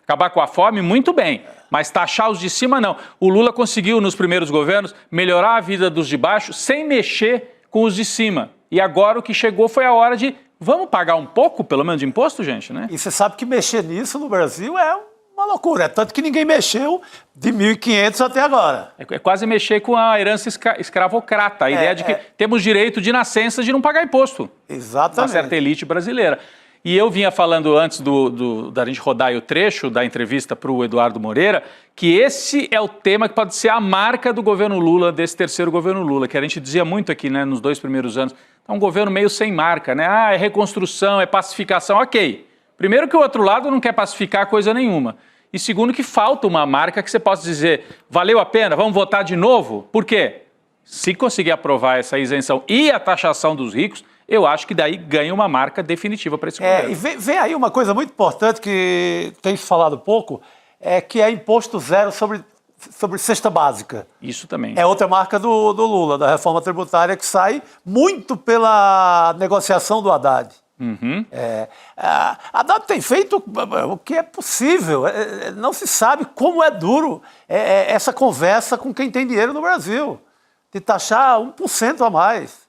acabar com a fome, muito bem. Mas taxar os de cima, não. O Lula conseguiu, nos primeiros governos, melhorar a vida dos de baixo sem mexer com os de cima. E agora o que chegou foi a hora de, vamos pagar um pouco, pelo menos, de imposto, gente, né? E você sabe que mexer nisso no Brasil é uma loucura. É tanto que ninguém mexeu de 1.500 até agora. É quase mexer com a herança escravocrata. A ideia de que temos direito de nascença de não pagar imposto. Exatamente. Uma certa elite brasileira. E eu vinha falando antes da gente rodar aí o trecho da entrevista para o Eduardo Moreira, que esse é o tema que pode ser a marca do governo Lula, desse terceiro governo Lula, que a gente dizia muito aqui, né, nos 2 primeiros anos. É um governo meio sem marca, né? É reconstrução, é pacificação, ok. Primeiro que o outro lado não quer pacificar coisa nenhuma. E segundo que falta uma marca que você possa dizer, valeu a pena, vamos votar de novo? Por quê? Se conseguir aprovar essa isenção e a taxação dos ricos, eu acho que daí ganha uma marca definitiva para esse governo. E vem aí uma coisa muito importante que tem se falado pouco, que é imposto zero sobre cesta básica. Isso também. É outra marca do Lula, da reforma tributária, que sai muito pela negociação do Haddad. Uhum. Haddad tem feito o que é possível. Não se sabe como é duro essa conversa com quem tem dinheiro no Brasil, de taxar 1% a mais.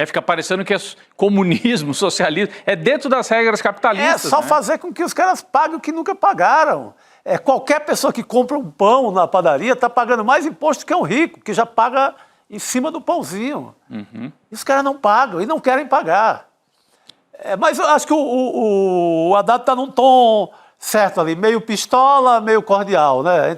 Fica parecendo que é comunismo, socialismo, é dentro das regras capitalistas. É só fazer com que os caras paguem o que nunca pagaram. Qualquer pessoa que compra um pão na padaria está pagando mais imposto que um rico, que já paga em cima do pãozinho. Uhum. E os caras não pagam e não querem pagar. Mas eu acho que o Haddad está num tom certo ali, meio pistola, meio cordial, né?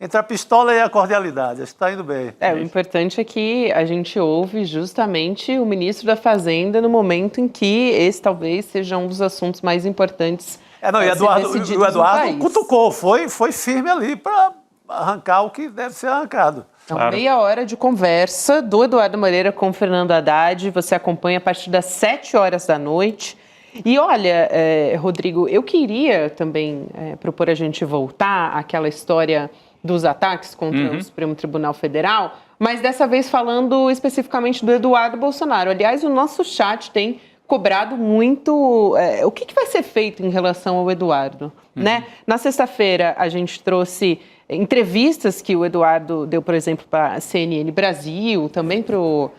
Entre a pistola e a cordialidade, acho que está indo bem. O importante é que a gente ouve justamente o ministro da Fazenda no momento em que esse talvez seja um dos assuntos mais importantes. O Eduardo cutucou, foi firme ali para arrancar o que deve ser arrancado. Então, meia hora de conversa do Eduardo Moreira com o Fernando Haddad. Você acompanha a partir das 7 horas da noite. E olha, Rodrigo, eu queria também propor a gente voltar àquela história dos ataques contra o Supremo Tribunal Federal, mas dessa vez falando especificamente do Eduardo Bolsonaro. Aliás, o nosso chat tem cobrado muito o que vai ser feito em relação ao Eduardo, né? Na sexta-feira, a gente trouxe entrevistas que o Eduardo deu, por exemplo, para a CNN Brasil, também para o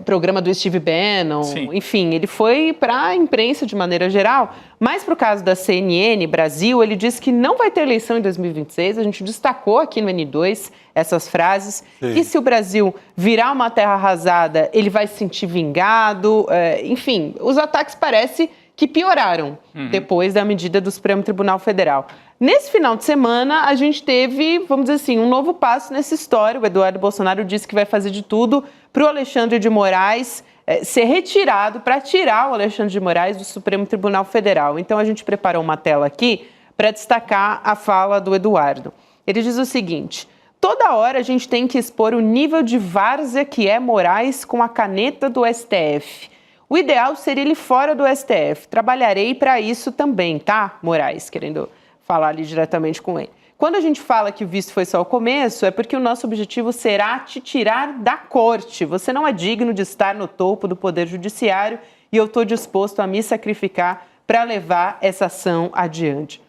programa do Steve Bannon. Sim. Enfim, ele foi para a imprensa de maneira geral, mas para o caso da CNN Brasil, ele disse que não vai ter eleição em 2026, a gente destacou aqui no N2 essas frases, que se o Brasil virar uma terra arrasada, ele vai se sentir vingado, enfim, os ataques parece que pioraram depois da medida do Supremo Tribunal Federal. Nesse final de semana, a gente teve, vamos dizer assim, um novo passo nessa história. O Eduardo Bolsonaro disse que vai fazer de tudo para o Alexandre de Moraes ser retirado, para tirar o Alexandre de Moraes do Supremo Tribunal Federal. Então, a gente preparou uma tela aqui para destacar a fala do Eduardo. Ele diz o seguinte: toda hora a gente tem que expor o nível de várzea que é Moraes com a caneta do STF. O ideal seria ele fora do STF. Trabalharei para isso também, tá, Moraes? Querendo falar ali diretamente com ele. Quando a gente fala que o visto foi só o começo, é porque o nosso objetivo será te tirar da corte. Você não é digno de estar no topo do Poder Judiciário e eu estou disposto a me sacrificar para levar essa ação adiante.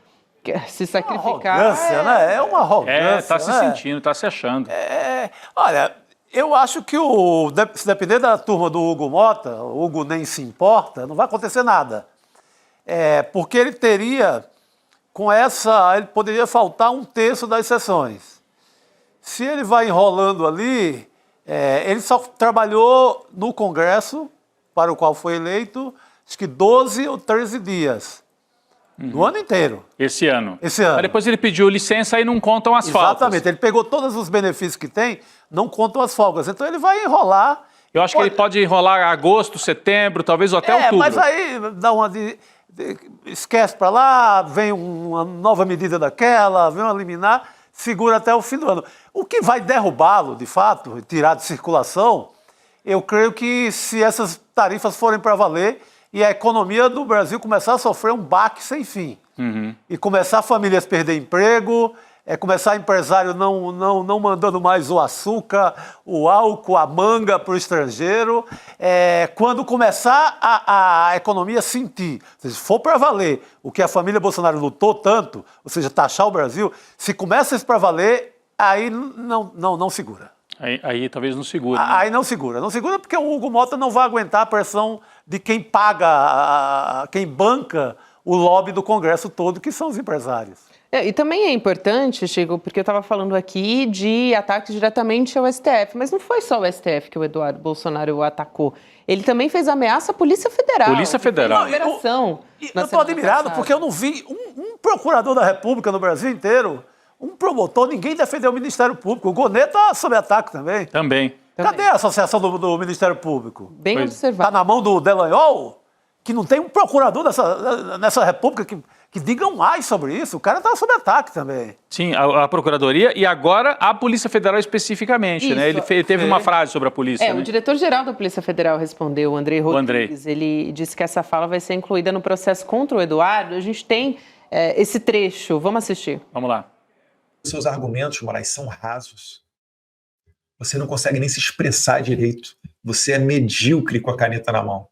Se sacrificar... Arrogância, né? É uma arrogância. Está se sentindo, está se achando. Olha, eu acho que se depender da turma do Hugo Mota, o Hugo nem se importa, não vai acontecer nada. Porque ele teria... ele poderia faltar 1/3 das sessões. Se ele vai enrolando ali, ele só trabalhou no Congresso, para o qual foi eleito, acho que 12 ou 13 dias. No ano inteiro. Esse ano. Esse ano. Mas depois ele pediu licença e não contam as faltas. Exatamente. Ele pegou todos os benefícios que tem, não contam as folgas. Então ele vai enrolar. Eu acho que ele pode enrolar agosto, setembro, talvez até outubro. Mas aí dá uma... esquece para lá, vem uma nova medida daquela, vem uma liminar, segura até o fim do ano. O que vai derrubá-lo, de fato, tirar de circulação, eu creio que se essas tarifas forem para valer e a economia do Brasil começar a sofrer um baque sem fim. E começar famílias a perder emprego, começar empresário não mandando mais o açúcar, o álcool, a manga para o estrangeiro. Quando começar a economia sentir, se for para valer o que a família Bolsonaro lutou tanto, ou seja, taxar o Brasil, se começa isso para valer, aí não segura. Aí talvez não segure. Aí não segura. Não segura porque o Hugo Mota não vai aguentar a pressão de quem paga, quem banca o lobby do Congresso todo, que são os empresários. E também é importante, Chico, porque eu estava falando aqui de ataques diretamente ao STF, mas não foi só o STF que o Eduardo Bolsonaro atacou. Ele também fez ameaça à Polícia Federal. Polícia Federal. Operação. Eu estou admirado porque eu não vi um procurador da República no Brasil inteiro, um promotor, ninguém defendeu o Ministério Público. O Gonê está sob ataque também. Também. Cadê a associação do Ministério Público? Bem observado. Está na mão do Delanhol, que não tem um procurador nessa República que diga mais sobre isso. O cara está sob ataque também. Sim, a Procuradoria e agora a Polícia Federal especificamente, né? Ele teve uma frase sobre a polícia. O diretor-geral da Polícia Federal respondeu, o Andrei Rodrigues. Ele disse que essa fala vai ser incluída no processo contra o Eduardo. A gente tem esse trecho. Vamos assistir. Vamos lá. Seus argumentos, Moraes, são rasos. Você não consegue nem se expressar direito. Você é medíocre com a caneta na mão.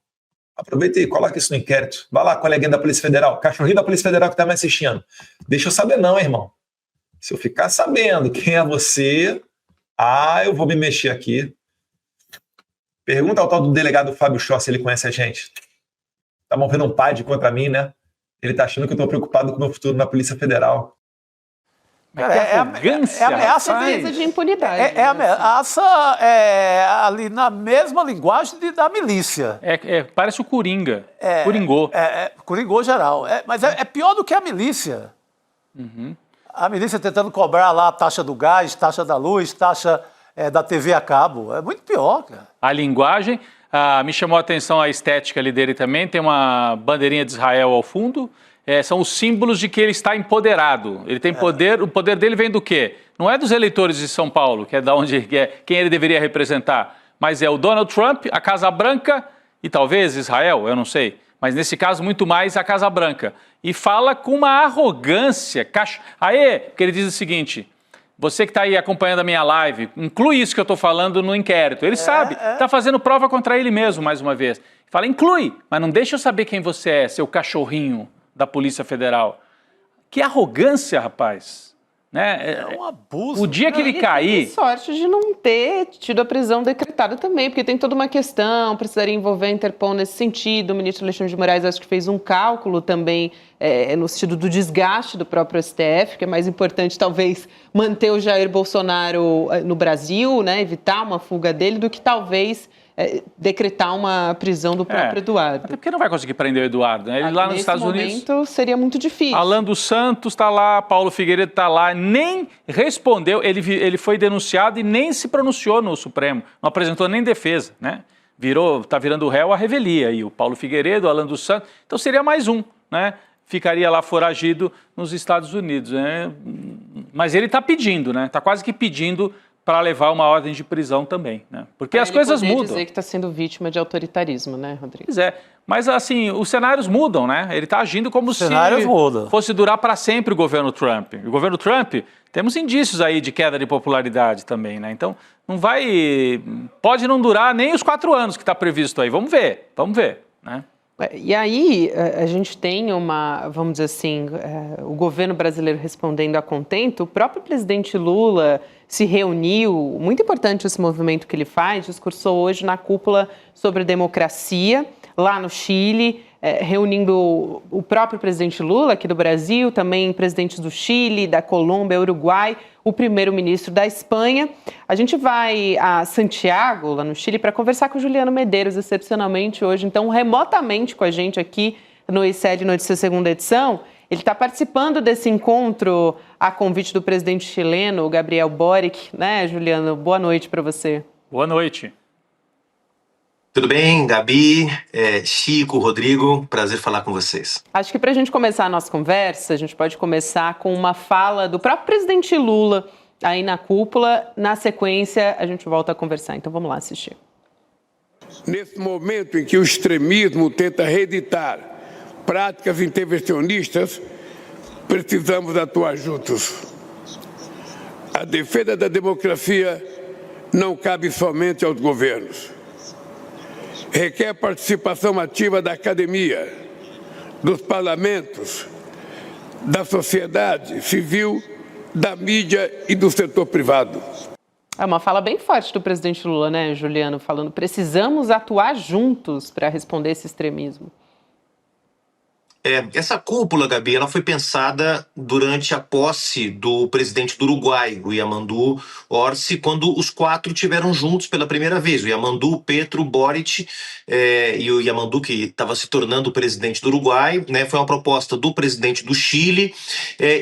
Aproveita e coloca isso no inquérito. Vai lá, coleguinha da Polícia Federal, cachorrinho da Polícia Federal que tá me assistindo. Deixa eu saber não, irmão. Se eu ficar sabendo quem é você, eu vou me mexer aqui. Pergunta ao tal do delegado Fábio Chó se ele conhece a gente. Tá movendo um PAD contra mim, né? Ele tá achando que eu tô preocupado com o meu futuro na Polícia Federal. É ameaça de impunidade. É ameaça ali na mesma linguagem da milícia. Parece o Coringa. Coringou. Coringou geral. Mas é pior do que a milícia. A milícia tentando cobrar lá a taxa do gás, taxa da luz, taxa da TV a cabo. É muito pior, cara. A linguagem, me chamou a atenção a estética ali dele também. Tem uma bandeirinha de Israel ao fundo. são os símbolos de que ele está empoderado. Ele tem poder, o poder dele vem do quê? Não é dos eleitores de São Paulo, que é quem ele deveria representar, mas é o Donald Trump, a Casa Branca e talvez Israel, eu não sei, mas nesse caso muito mais a Casa Branca. E fala com uma arrogância. Aê, que ele diz o seguinte: você que está aí acompanhando a minha live, inclui isso que eu estou falando no inquérito. Ele sabe, está fazendo prova contra ele mesmo, mais uma vez. Fala, inclui, mas não deixa eu saber quem você é, seu cachorrinho da Polícia Federal. Que arrogância, rapaz. Né? É um abuso. O dia que ele cair... Tem sorte de não ter tido a prisão decretada também, porque tem toda uma questão, precisaria envolver a Interpol nesse sentido. O ministro Alexandre de Moraes acho que fez um cálculo também no sentido do desgaste do próprio STF, que é mais importante talvez manter o Jair Bolsonaro no Brasil, né, evitar uma fuga dele, do que talvez decretar uma prisão do próprio Eduardo. Até porque não vai conseguir prender o Eduardo, né? Ele lá nos Estados Unidos... Nesse momento seria muito difícil. Alan dos Santos está lá, Paulo Figueiredo está lá, nem respondeu, ele foi denunciado e nem se pronunciou no Supremo, não apresentou nem defesa, né? Está virando réu a revelia aí, o Paulo Figueiredo, o Alan dos Santos, então seria mais um, né? Ficaria lá foragido nos Estados Unidos, né? Mas ele está pedindo, né? Está quase que pedindo para levar uma ordem de prisão também, né? Porque as coisas mudam. Dizer que está sendo vítima de autoritarismo, né, Rodrigo? Pois é, mas assim, os cenários mudam, né? Ele está agindo como se fosse durar para sempre o governo Trump. O governo Trump, temos indícios aí de queda de popularidade também, né? Então, pode não durar nem os 4 anos que está previsto aí. Vamos ver, né? E aí, a gente tem vamos dizer assim, o governo brasileiro respondendo a contento. O próprio presidente Lula se reuniu, muito importante esse movimento que ele faz, discursou hoje na cúpula sobre democracia, lá no Chile, reunindo o próprio presidente Lula aqui do Brasil, também presidentes do Chile, da Colômbia, Uruguai, o primeiro-ministro da Espanha. A gente vai a Santiago, lá no Chile, para conversar com o Juliano Medeiros, excepcionalmente hoje, então remotamente com a gente aqui no ICL Notícias Segunda Edição. Ele está participando desse encontro a convite do presidente chileno, Gabriel Boric, né, Juliano? Boa noite para você. Boa noite. Tudo bem, Gabi, Chico, Rodrigo, prazer falar com vocês. Acho que para a gente começar a nossa conversa, a gente pode começar com uma fala do próprio presidente Lula aí na cúpula. Na sequência, a gente volta a conversar. Então vamos lá assistir. Nesse momento em que o extremismo tenta reeditar práticas intervencionistas, precisamos atuar juntos. A defesa da democracia não cabe somente aos governos. Requer participação ativa da academia, dos parlamentos, da sociedade civil, da mídia e do setor privado. É uma fala bem forte do presidente Lula, né, Juliano? Falando, precisamos atuar juntos para responder esse extremismo. Essa cúpula, Gabi, ela foi pensada durante a posse do presidente do Uruguai, o Yamandu Orsi, quando os 4 estiveram juntos pela primeira vez. O Yamandu, o Petro, o Boric e o Yamandu, que estava se tornando o presidente do Uruguai, né? Foi uma proposta do presidente do Chile,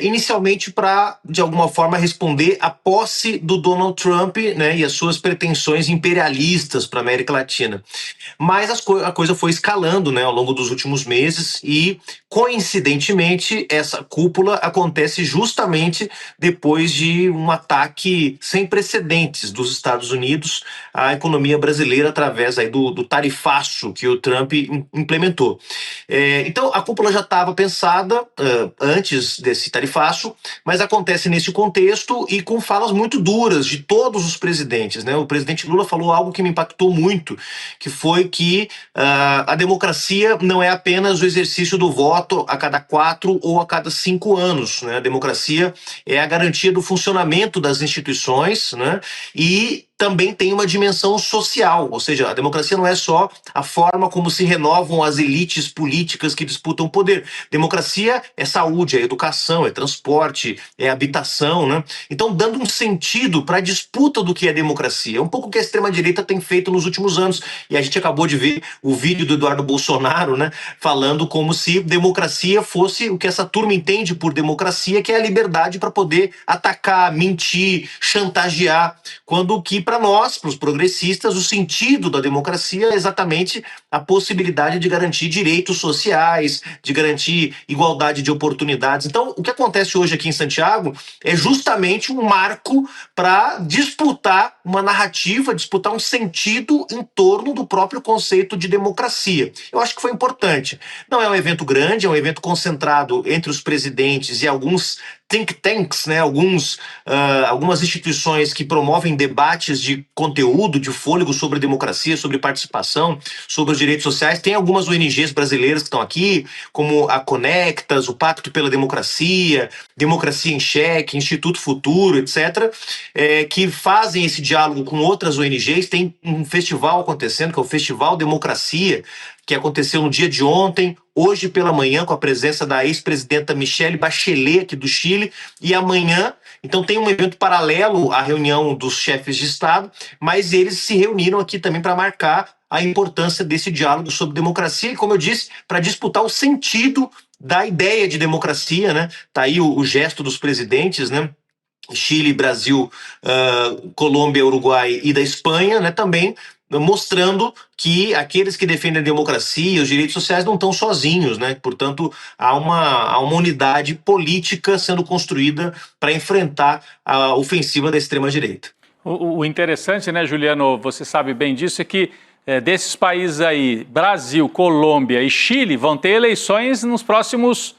inicialmente para, de alguma forma, responder à posse do Donald Trump, né, e as suas pretensões imperialistas para a América Latina. Mas a coisa foi escalando, né, ao longo dos últimos meses e, coincidentemente, essa cúpula acontece justamente depois de um ataque sem precedentes dos Estados Unidos à economia brasileira através aí do tarifaço que o Trump implementou. Então, a cúpula já estava pensada antes desse tarifaço, mas acontece nesse contexto e com falas muito duras de todos os presidentes, né? O presidente Lula falou algo que me impactou muito, que foi que a democracia não é apenas o exercício do voto a cada 4 ou a cada 5 anos, né? A democracia é a garantia do funcionamento das instituições, né? E também tem uma dimensão social, ou seja, a democracia não é só a forma como se renovam as elites políticas que disputam o poder. Democracia é saúde, é educação, é transporte, é habitação, né? Então, dando um sentido para a disputa do que é democracia. É um pouco o que a extrema-direita tem feito nos últimos anos. E a gente acabou de ver o vídeo do Eduardo Bolsonaro, né, falando como se democracia fosse o que essa turma entende por democracia, que é a liberdade para poder atacar, mentir, chantagear, quando o que para nós, para os progressistas, o sentido da democracia é exatamente a possibilidade de garantir direitos sociais, de garantir igualdade de oportunidades. Então, o que acontece hoje aqui em Santiago é justamente um marco para disputar uma narrativa, disputar um sentido em torno do próprio conceito de democracia. Eu acho que foi importante. Não é um evento grande, é um evento concentrado entre os presidentes e alguns think tanks, né, algumas instituições que promovem debates de conteúdo, de fôlego sobre democracia, sobre participação, sobre os direitos sociais. Tem algumas ONGs brasileiras que estão aqui, como a Conectas, o Pacto pela Democracia, Democracia em Xeque, Instituto Futuro, etc., que fazem esse diálogo com outras ONGs. Tem um festival acontecendo, que é o Festival Democracia, que aconteceu no dia de ontem, hoje pela manhã, com a presença da ex-presidenta Michelle Bachelet, aqui do Chile, e amanhã, então tem um evento paralelo à reunião dos chefes de Estado, mas eles se reuniram aqui também para marcar a importância desse diálogo sobre democracia e, como eu disse, para disputar o sentido da ideia de democracia, né? Tá aí o gesto dos presidentes, né? Chile, Brasil, Colômbia, Uruguai e da Espanha, né? Também mostrando que aqueles que defendem a democracia e os direitos sociais não estão sozinhos, né? Portanto, há uma unidade política sendo construída para enfrentar a ofensiva da extrema-direita. O interessante, né, Juliano, você sabe bem disso, é que desses países aí, Brasil, Colômbia e Chile, vão ter eleições nos próximos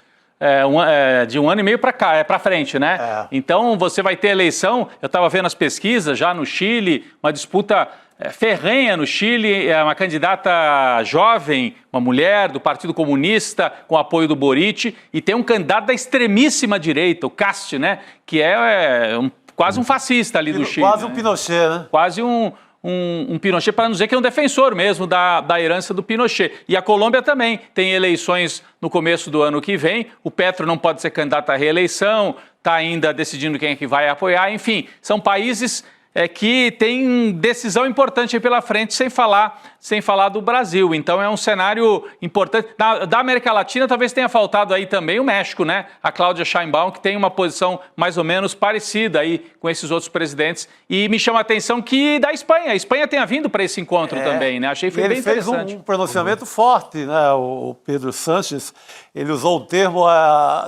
de um ano e meio para frente, né? Então, você vai ter eleição, eu estava vendo as pesquisas já no Chile, uma disputa ferrenha no Chile, uma candidata jovem, uma mulher do Partido Comunista, com apoio do Boric, e tem um candidato da extremíssima direita, o Cast, né? Que quase um fascista ali do Chile. Quase um Pinochet, né? Quase um Pinochet, para não dizer que é um defensor mesmo da herança do Pinochet. E a Colômbia também tem eleições no começo do ano que vem. O Petro não pode ser candidato à reeleição, está ainda decidindo quem é que vai apoiar. Enfim, são países que têm decisão importante aí pela frente, sem falar do Brasil. Então é um cenário importante. Da América Latina talvez tenha faltado aí também o México, né? A Cláudia Sheinbaum, que tem uma posição mais ou menos parecida aí com esses outros presidentes. E me chama a atenção que da Espanha. A Espanha tenha vindo para esse encontro também, né? Achei que foi bem interessante. Ele fez um pronunciamento forte, né? O Pedro Sánchez, ele usou o termo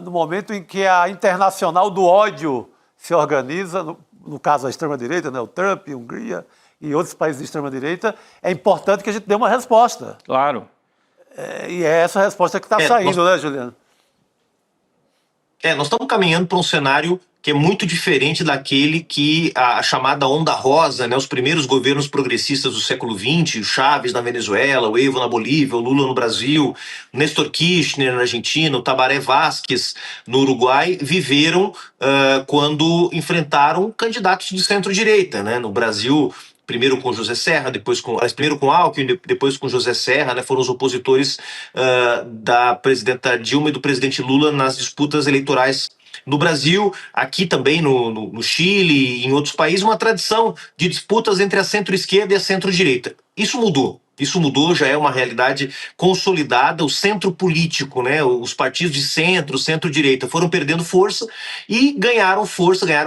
no momento em que a Internacional do Ódio se organiza, no caso da extrema-direita, né, o Trump, a Hungria e outros países de extrema-direita, é importante que a gente dê uma resposta. Claro. E é essa resposta que está saindo, né, Juliano? Nós estamos caminhando para um cenário que é muito diferente daquele que a chamada onda rosa, né, os primeiros governos progressistas do século XX, o Chávez na Venezuela, o Evo na Bolívia, o Lula no Brasil, o Néstor Kirchner na Argentina, o Tabaré Vázquez no Uruguai, viveram quando enfrentaram candidatos de centro-direita, né? No Brasil, primeiro com José Serra, primeiro com Alckmin, depois com José Serra, né, foram os opositores da presidenta Dilma e do presidente Lula nas disputas eleitorais no Brasil, aqui também no Chile e em outros países, uma tradição de disputas entre a centro-esquerda e a centro-direita. Isso mudou, já é uma realidade consolidada. O centro político, né, os partidos de centro-direita foram perdendo força e ganharam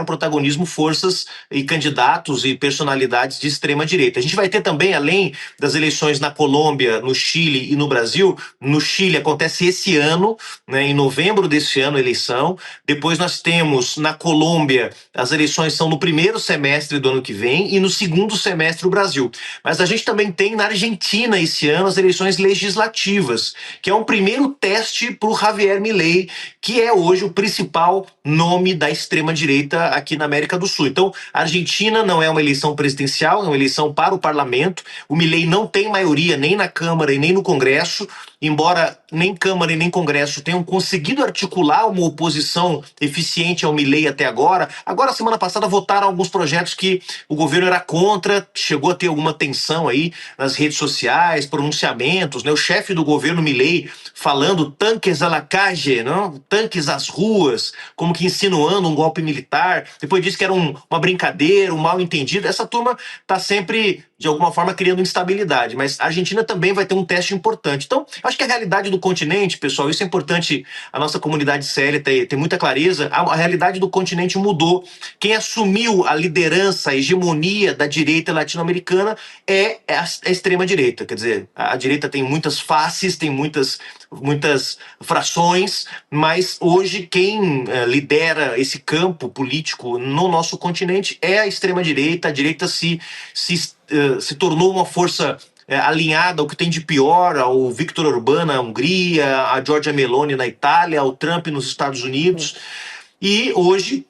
protagonismo, forças e candidatos e personalidades de extrema-direita. A gente vai ter também, além das eleições na Colômbia, no Chile e no Brasil, no Chile acontece esse ano, né, em novembro desse ano a eleição. Depois nós temos na Colômbia, as eleições são no primeiro semestre do ano que vem e no segundo semestre do Brasil. Mas a gente também tem na Argentina esse ano as eleições legislativas, que é um primeiro teste para o Javier Milei, que é hoje o principal nome da extrema-direita aqui na América do Sul. Então, a Argentina não é uma eleição presidencial, é uma eleição para o parlamento. O Milei não tem maioria nem na Câmara e nem no Congresso, embora nem Câmara e nem Congresso tenham conseguido articular uma oposição eficiente ao Milei até agora. Agora, semana passada, votaram alguns projetos que o governo era contra, chegou a ter alguma tensão aí nas redes sociais sociais, pronunciamentos, né? O chefe do governo Milei falando tanques à la calle, não? Tanques às ruas, como que insinuando um golpe militar. Depois disse que era uma brincadeira, um mal entendido. Essa turma está sempre, de alguma forma, criando instabilidade. Mas a Argentina também vai ter um teste importante. Então, acho que a realidade do continente, pessoal, isso é importante a nossa comunidade séria ter muita clareza. A realidade do continente mudou. Quem assumiu a liderança, a hegemonia da direita latino-americana é a extrema-direita. Quer dizer, a direita tem muitas faces, tem muitas frações, mas hoje quem lidera esse campo político no nosso continente é a extrema-direita. A direita se tornou uma força alinhada ao que tem de pior, ao Viktor Orbán na Hungria, a Giorgia Meloni na Itália, ao Trump nos Estados Unidos. E hoje,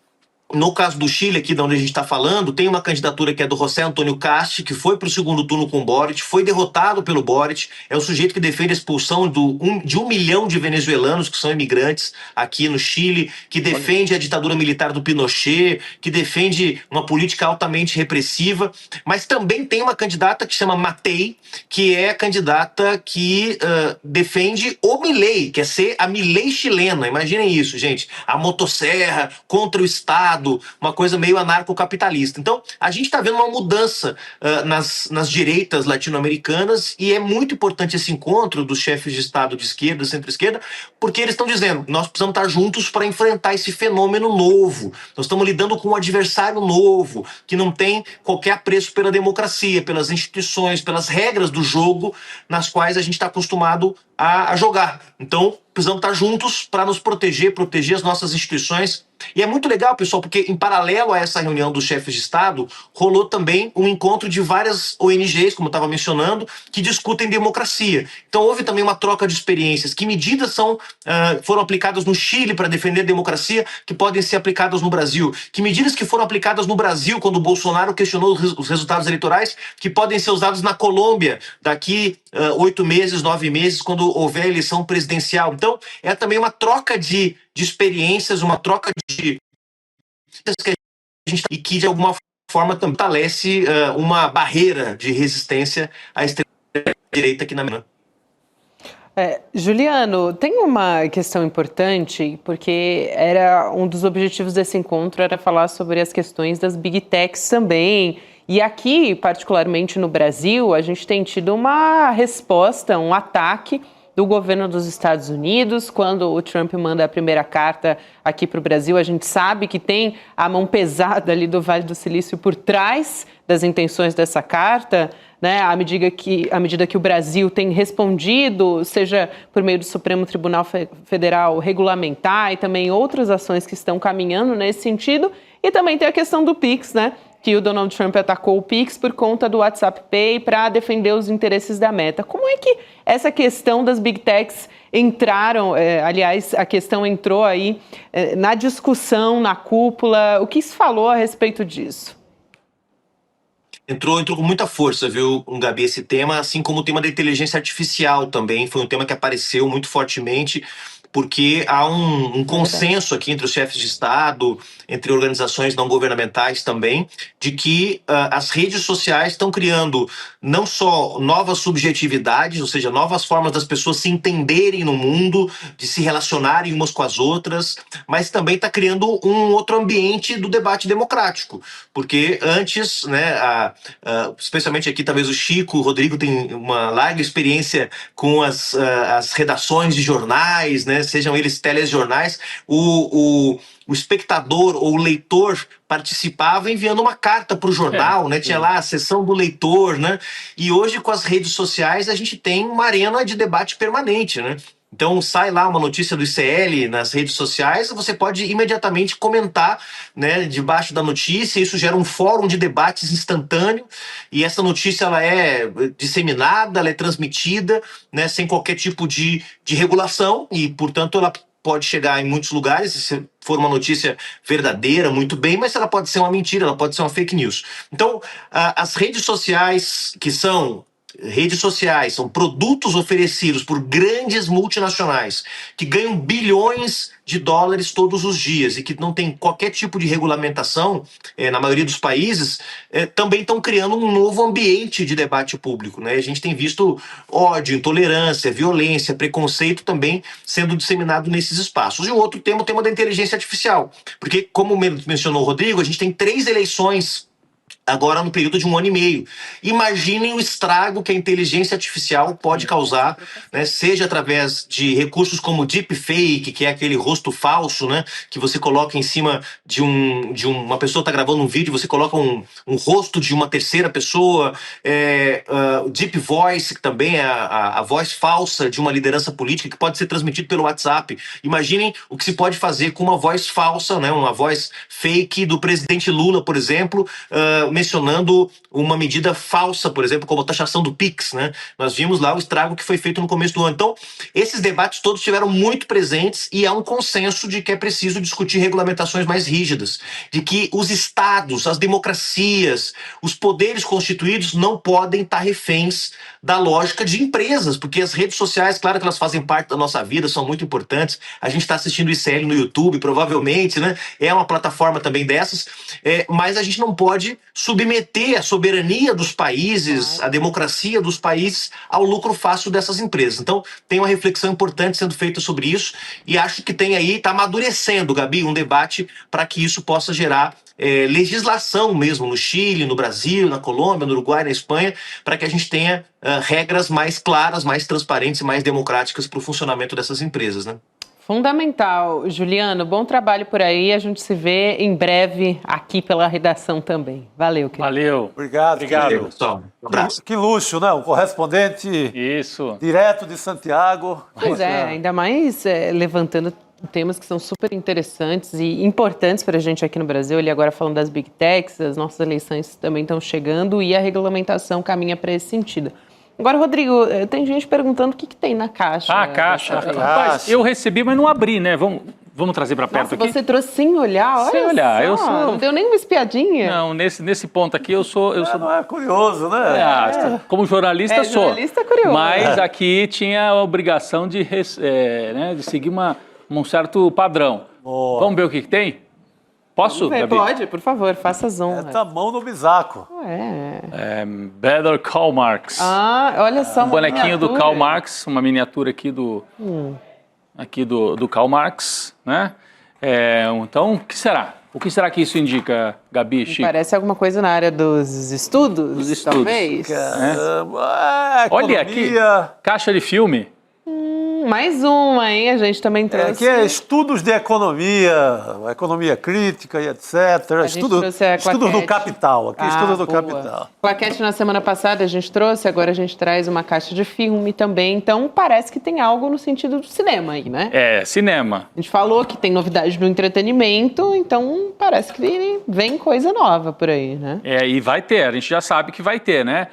no caso do Chile, aqui de onde a gente está falando, tem uma candidatura que é do José Antônio Cast, que foi para o segundo turno com o Boric, foi derrotado pelo Boric, é o sujeito que defende a expulsão de 1 milhão de venezuelanos que são imigrantes aqui no Chile, que defende a ditadura militar do Pinochet, que defende uma política altamente repressiva, mas também tem uma candidata que chama Matei, que é a candidata que defende o Milei, quer ser a Milei chilena. Imaginem isso, gente, a motosserra contra o Estado, uma coisa meio anarcocapitalista. Então, a gente está vendo uma mudança nas direitas latino-americanas e é muito importante esse encontro dos chefes de Estado de esquerda, centro-esquerda, porque eles estão dizendo que nós precisamos estar juntos para enfrentar esse fenômeno novo. Nós estamos lidando com um adversário novo, que não tem qualquer apreço pela democracia, pelas instituições, pelas regras do jogo nas quais a gente está acostumado a jogar. Então, precisamos estar juntos para nos proteger as nossas instituições. E é muito legal, pessoal, porque em paralelo a essa reunião dos chefes de Estado, rolou também um encontro de várias ONGs, como eu estava mencionando, que discutem democracia. Então houve também uma troca de experiências. Que medidas foram aplicadas no Chile para defender a democracia que podem ser aplicadas no Brasil? Que medidas que foram aplicadas no Brasil quando o Bolsonaro questionou os resultados eleitorais que podem ser usados na Colômbia daqui 8 meses, 9 meses, quando houver a eleição presidencial? Então é também uma troca de experiências, uma troca de que a gente, e que de alguma forma também fortalece uma barreira de resistência à extrema-direita aqui na Minas. Juliano, tem uma questão importante, porque era um dos objetivos desse encontro era falar sobre as questões das Big Techs também. E aqui, particularmente no Brasil, a gente tem tido uma resposta, um ataque do governo dos Estados Unidos. Quando o Trump manda a primeira carta aqui para o Brasil, a gente sabe que tem a mão pesada ali do Vale do Silício por trás das intenções dessa carta, né? À medida que o Brasil tem respondido, seja por meio do Supremo Tribunal Federal regulamentar e também outras ações que estão caminhando nesse sentido. E também tem a questão do PIX, né? Que o Donald Trump atacou o PIX por conta do WhatsApp Pay para defender os interesses da Meta. Como é que essa questão das Big Techs entraram, aliás, a questão entrou aí na discussão, na cúpula? O que se falou a respeito disso? Entrou com muita força, viu, Gabi, esse tema, assim como o tema da inteligência artificial também, foi um tema que apareceu muito fortemente, porque há um consenso aqui entre os chefes de Estado, entre organizações não governamentais também, de que as redes sociais estão criando não só novas subjetividades, ou seja, novas formas das pessoas se entenderem no mundo, de se relacionarem umas com as outras, mas também está criando um outro ambiente do debate democrático, porque antes, né, especialmente aqui talvez o Chico, o Rodrigo tem uma larga experiência com as redações de jornais, né, sejam eles telejornais, o espectador ou o leitor participava enviando uma carta para o jornal, né? Tinha lá a seção do leitor, né? E hoje com as redes sociais a gente tem uma arena de debate permanente, né? Então sai lá uma notícia do ICL nas redes sociais, você pode imediatamente comentar, né, debaixo da notícia. Isso gera um fórum de debates instantâneo e essa notícia ela é disseminada, ela é transmitida, né, sem qualquer tipo de regulação e, portanto, ela pode chegar em muitos lugares, se for uma notícia verdadeira, muito bem, mas ela pode ser uma mentira, ela pode ser uma fake news. Então, as redes sociais, que são redes sociais, são produtos oferecidos por grandes multinacionais que ganham bilhões de dólares todos os dias e que não tem qualquer tipo de regulamentação, na maioria dos países, também estão criando um novo ambiente de debate público, né? A gente tem visto ódio, intolerância, violência, preconceito também sendo disseminado nesses espaços. E o outro tema, o tema da inteligência artificial, porque, como mencionou o Rodrigo, a gente tem 3 eleições agora no período de 1 ano e meio. Imaginem o estrago que a inteligência artificial pode causar, né, seja através de recursos como deepfake, que é aquele rosto falso, né, que você coloca em cima de uma pessoa está gravando um vídeo, você coloca um rosto de uma terceira pessoa, deep voice, que também é a voz falsa de uma liderança política, que pode ser transmitido pelo WhatsApp. Imaginem o que se pode fazer com uma voz falsa, né, uma voz fake do presidente Lula, por exemplo, mencionando uma medida falsa, por exemplo, como a taxação do Pix, né? Nós vimos lá o estrago que foi feito no começo do ano. Então, esses debates todos estiveram muito presentes e há um consenso de que é preciso discutir regulamentações mais rígidas, de que os estados, as democracias, os poderes constituídos não podem estar reféns da lógica de empresas, porque as redes sociais, claro que elas fazem parte da nossa vida, são muito importantes. A gente está assistindo o ICL no YouTube, provavelmente, né? É uma plataforma também dessas, mas a gente não pode submeter a soberania dos países, a democracia dos países ao lucro fácil dessas empresas. Então, tem uma reflexão importante sendo feita sobre isso e acho que tem aí, está amadurecendo, Gabi, um debate para que isso possa gerar legislação mesmo no Chile, no Brasil, na Colômbia, no Uruguai, na Espanha, para que a gente tenha regras mais claras, mais transparentes e mais democráticas para o funcionamento dessas empresas, né? Fundamental. Juliano, bom trabalho por aí. A gente se vê em breve aqui pela redação também. Valeu, querido. Valeu. Obrigado. Pessoal. Um abraço. Que luxo, né? O correspondente direto de Santiago. Pois é, ainda mais levantando temas que são super interessantes e importantes para a gente aqui no Brasil. Ele agora falando das Big Techs, as nossas eleições também estão chegando e a regulamentação caminha para esse sentido. Agora, Rodrigo, tem gente perguntando o que tem na caixa. A caixa. Rapaz, eu recebi, mas não abri, né? Vamos trazer para perto aqui? Você trouxe sem olhar? Olha sem olhar. Só, não deu nem uma espiadinha? Não, nesse ponto aqui eu sou... Não é curioso, né? Como jornalista sou. Jornalista curioso. Mas aqui tinha a obrigação de seguir um certo padrão. Boa. Vamos ver o que tem? Posso, Gabi? Pode, por favor, faça as honras. A mão no bisaco. Better Karl Marx. Olha só. Um bonequinho do Karl Marx, uma miniatura aqui do Karl Marx, né? Então, o que será? O que será que isso indica, Gabi, Chico? Parece alguma coisa na área dos estudos, talvez. Olha aqui, caixa de filme. Mais uma, hein? A gente também trouxe. Aqui é estudos de economia crítica e etc. Estudos do capital. Aqui estudos do capital. Claquete na semana passada a gente trouxe, agora a gente traz uma caixa de filme também. Então parece que tem algo no sentido do cinema aí, né? Cinema. A gente falou que tem novidade no entretenimento, então parece que vem coisa nova por aí, né? E vai ter, a gente já sabe que vai ter, né?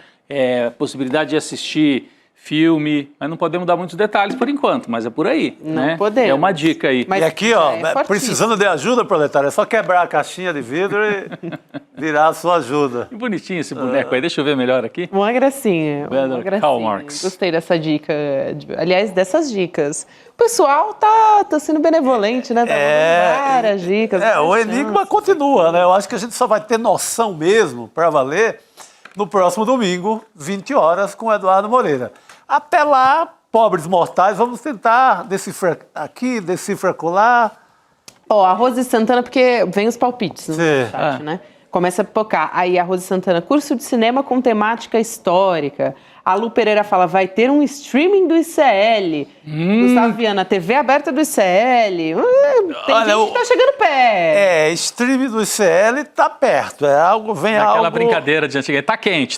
Possibilidade de assistir filme, mas não podemos dar muitos detalhes por enquanto, mas é por aí, não podemos. É uma dica aí. Mas e aqui, precisando de ajuda, proletário, é só quebrar a caixinha de vidro e virar a sua ajuda. Que bonitinho esse boneco aí, deixa eu ver melhor aqui. Uma gracinha. Karl Marx. Gostei dessa dica, aliás, dessas dicas. O pessoal tá sendo benevolente, né? Tá dando várias dicas. O enigma continua, né? Eu acho que a gente só vai ter noção mesmo, para valer, no próximo domingo, 20 horas, com o Eduardo Moreira. Até lá, pobres mortais, vamos tentar decifrar aqui, decifrar colar. A Rose Santana, porque vem os palpites no chat, né? Começa a pipocar. Aí a Rose Santana, curso de cinema com temática histórica. A Lu Pereira fala, vai ter um streaming do ICL. Gustavo Viana, TV aberta do ICL. Tem gente que tá chegando perto. Streaming do ICL tá perto. Aquela brincadeira de antigamente. Tá quente,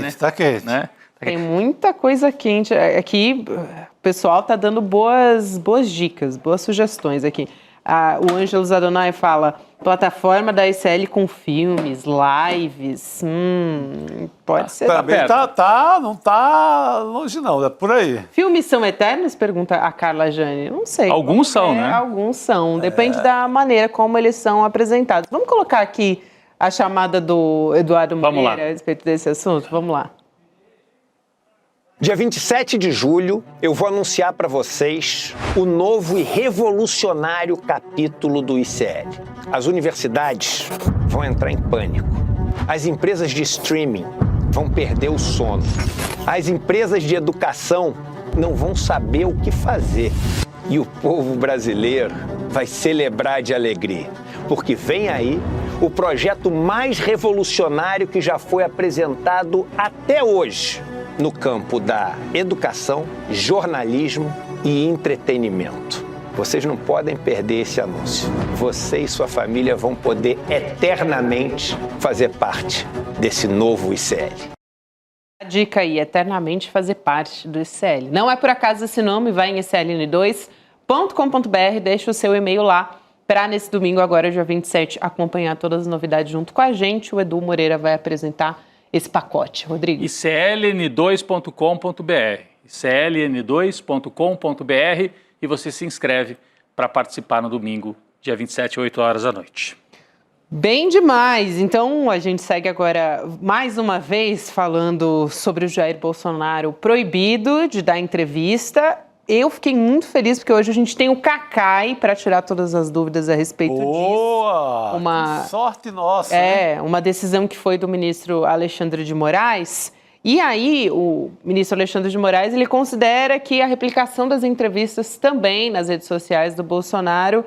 né? Tá quente. Né? Tem muita coisa quente. Aqui o pessoal tá dando boas dicas, boas sugestões aqui. O Ângelos Adonai fala, plataforma da ICL com filmes, lives. Pode ser. Não tá longe não, é por aí. Filmes são eternos? Pergunta a Carla Jane. Não sei. Alguns são, né? Alguns são. Depende da maneira como eles são apresentados. Vamos colocar aqui a chamada do Eduardo Moreira a respeito desse assunto? Vamos lá. Dia 27 de julho, eu vou anunciar para vocês o novo e revolucionário capítulo do ICL. As universidades vão entrar em pânico. As empresas de streaming vão perder o sono. As empresas de educação não vão saber o que fazer. E o povo brasileiro vai celebrar de alegria, porque vem aí o projeto mais revolucionário que já foi apresentado até hoje no campo da educação, jornalismo e entretenimento. Vocês não podem perder esse anúncio. Você e sua família vão poder eternamente fazer parte desse novo ICL. A dica aí, eternamente fazer parte do ICL. Não é por acaso esse nome, vai em icln2.com.br, deixa o seu e-mail lá para nesse domingo, agora dia 27, acompanhar todas as novidades junto com a gente. O Edu Moreira vai apresentar esse pacote. Rodrigo. icln2.com.br, icln2.com.br, e você se inscreve para participar no domingo, dia 27, 8 horas da noite. Bem demais! Então a gente segue agora mais uma vez falando sobre o Jair Bolsonaro proibido de dar entrevista. Eu fiquei muito feliz porque hoje a gente tem o Cacai para tirar todas as dúvidas a respeito disso. Boa! Que sorte nossa! Uma decisão que foi do ministro Alexandre de Moraes. E aí, o ministro Alexandre de Moraes, ele considera que a replicação das entrevistas também nas redes sociais do Bolsonaro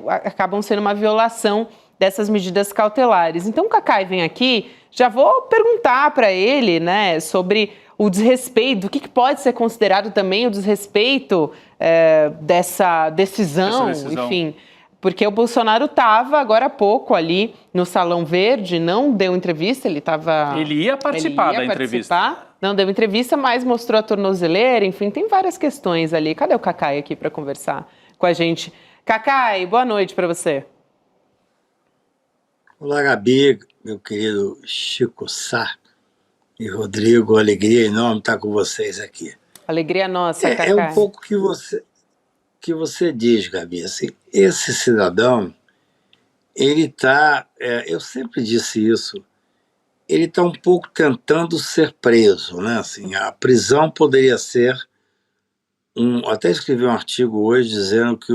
acabam sendo uma violação dessas medidas cautelares. Então, o Cacai vem aqui, já vou perguntar para ele, né, sobre o desrespeito, o que pode ser considerado também o desrespeito dessa decisão, enfim. Porque o Bolsonaro estava agora há pouco ali no Salão Verde, não deu entrevista, ele ia participar da entrevista. Não deu entrevista, mas mostrou a tornozeleira, enfim, tem várias questões ali. Cadê o Cacai aqui para conversar com a gente? Cacai, boa noite para você. Olá, Gabi, meu querido Chico Sá e Rodrigo, alegria enorme estar com vocês aqui. Alegria nossa, Cacai. É um pouco que você diz, Gabi, assim, esse cidadão, ele está, eu sempre disse isso, ele está um pouco tentando ser preso, né? Assim, a prisão poderia ser, até escrevi um artigo hoje dizendo que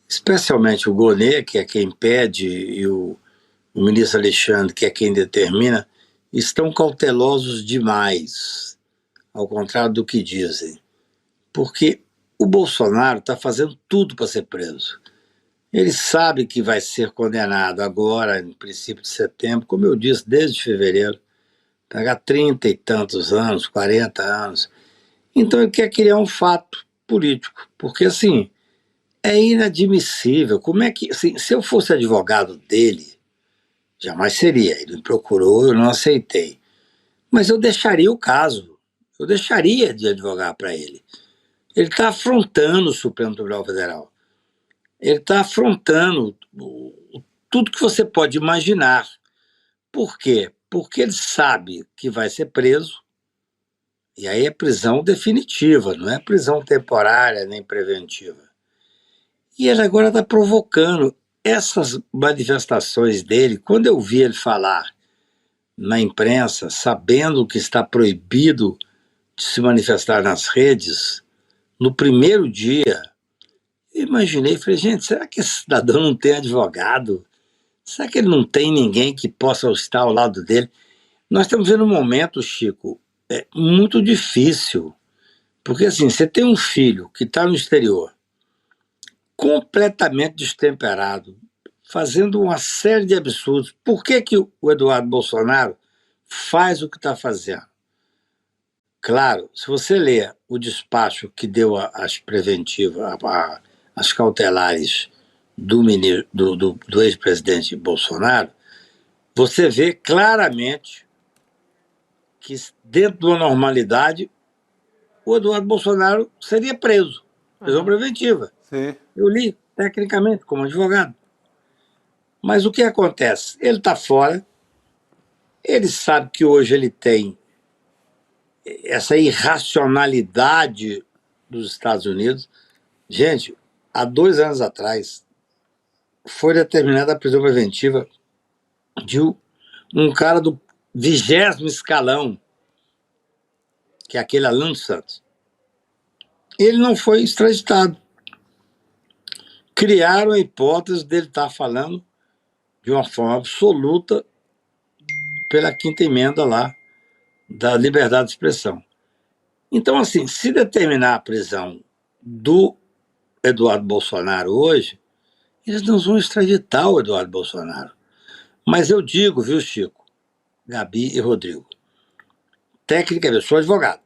especialmente o Gonê, que é quem pede, e o ministro Alexandre, que é quem determina, estão cautelosos demais, ao contrário do que dizem. Porque o Bolsonaro está fazendo tudo para ser preso. Ele sabe que vai ser condenado agora, em princípio de setembro, como eu disse, desde fevereiro, pegar 30 e tantos anos, 40 anos. Então ele quer criar um fato político, porque assim, é inadmissível. Como é que, assim, se eu fosse advogado dele, jamais seria. Ele me procurou, eu não aceitei. Mas eu deixaria o caso. Eu deixaria de advogar para ele. Ele está afrontando o Supremo Tribunal Federal. Ele está afrontando tudo que você pode imaginar. Por quê? Porque ele sabe que vai ser preso, e aí é prisão definitiva, não é prisão temporária nem preventiva. E ele agora está provocando essas manifestações dele. Quando eu vi ele falar na imprensa, sabendo que está proibido de se manifestar nas redes, no primeiro dia, eu imaginei, falei, gente, será que esse cidadão não tem advogado? Será que ele não tem ninguém que possa estar ao lado dele? Nós estamos vendo um momento, Chico, muito difícil, porque assim, você tem um filho que está no exterior, completamente destemperado, fazendo uma série de absurdos. Por que o Eduardo Bolsonaro faz o que está fazendo? Claro, se você ler o despacho que deu as preventivas, as cautelares do ex-presidente Bolsonaro, você vê claramente que, dentro de uma normalidade, o Eduardo Bolsonaro seria preso. Prisão preventiva. Sim. Eu li, tecnicamente, como advogado. Mas o que acontece? Ele está fora, ele sabe que hoje ele tem essa irracionalidade dos Estados Unidos. Gente, há 2 anos atrás, foi determinada a prisão preventiva de um cara do 20º escalão que é aquele Alan dos Santos, ele não foi extraditado. Criaram a hipótese dele estar falando de uma forma absoluta pela quinta emenda lá da liberdade de expressão. Então, assim, se determinar a prisão do Eduardo Bolsonaro hoje, eles não vão extraditar o Eduardo Bolsonaro. Mas eu digo, viu, Chico, Gabi e Rodrigo, técnica, eu sou advogado.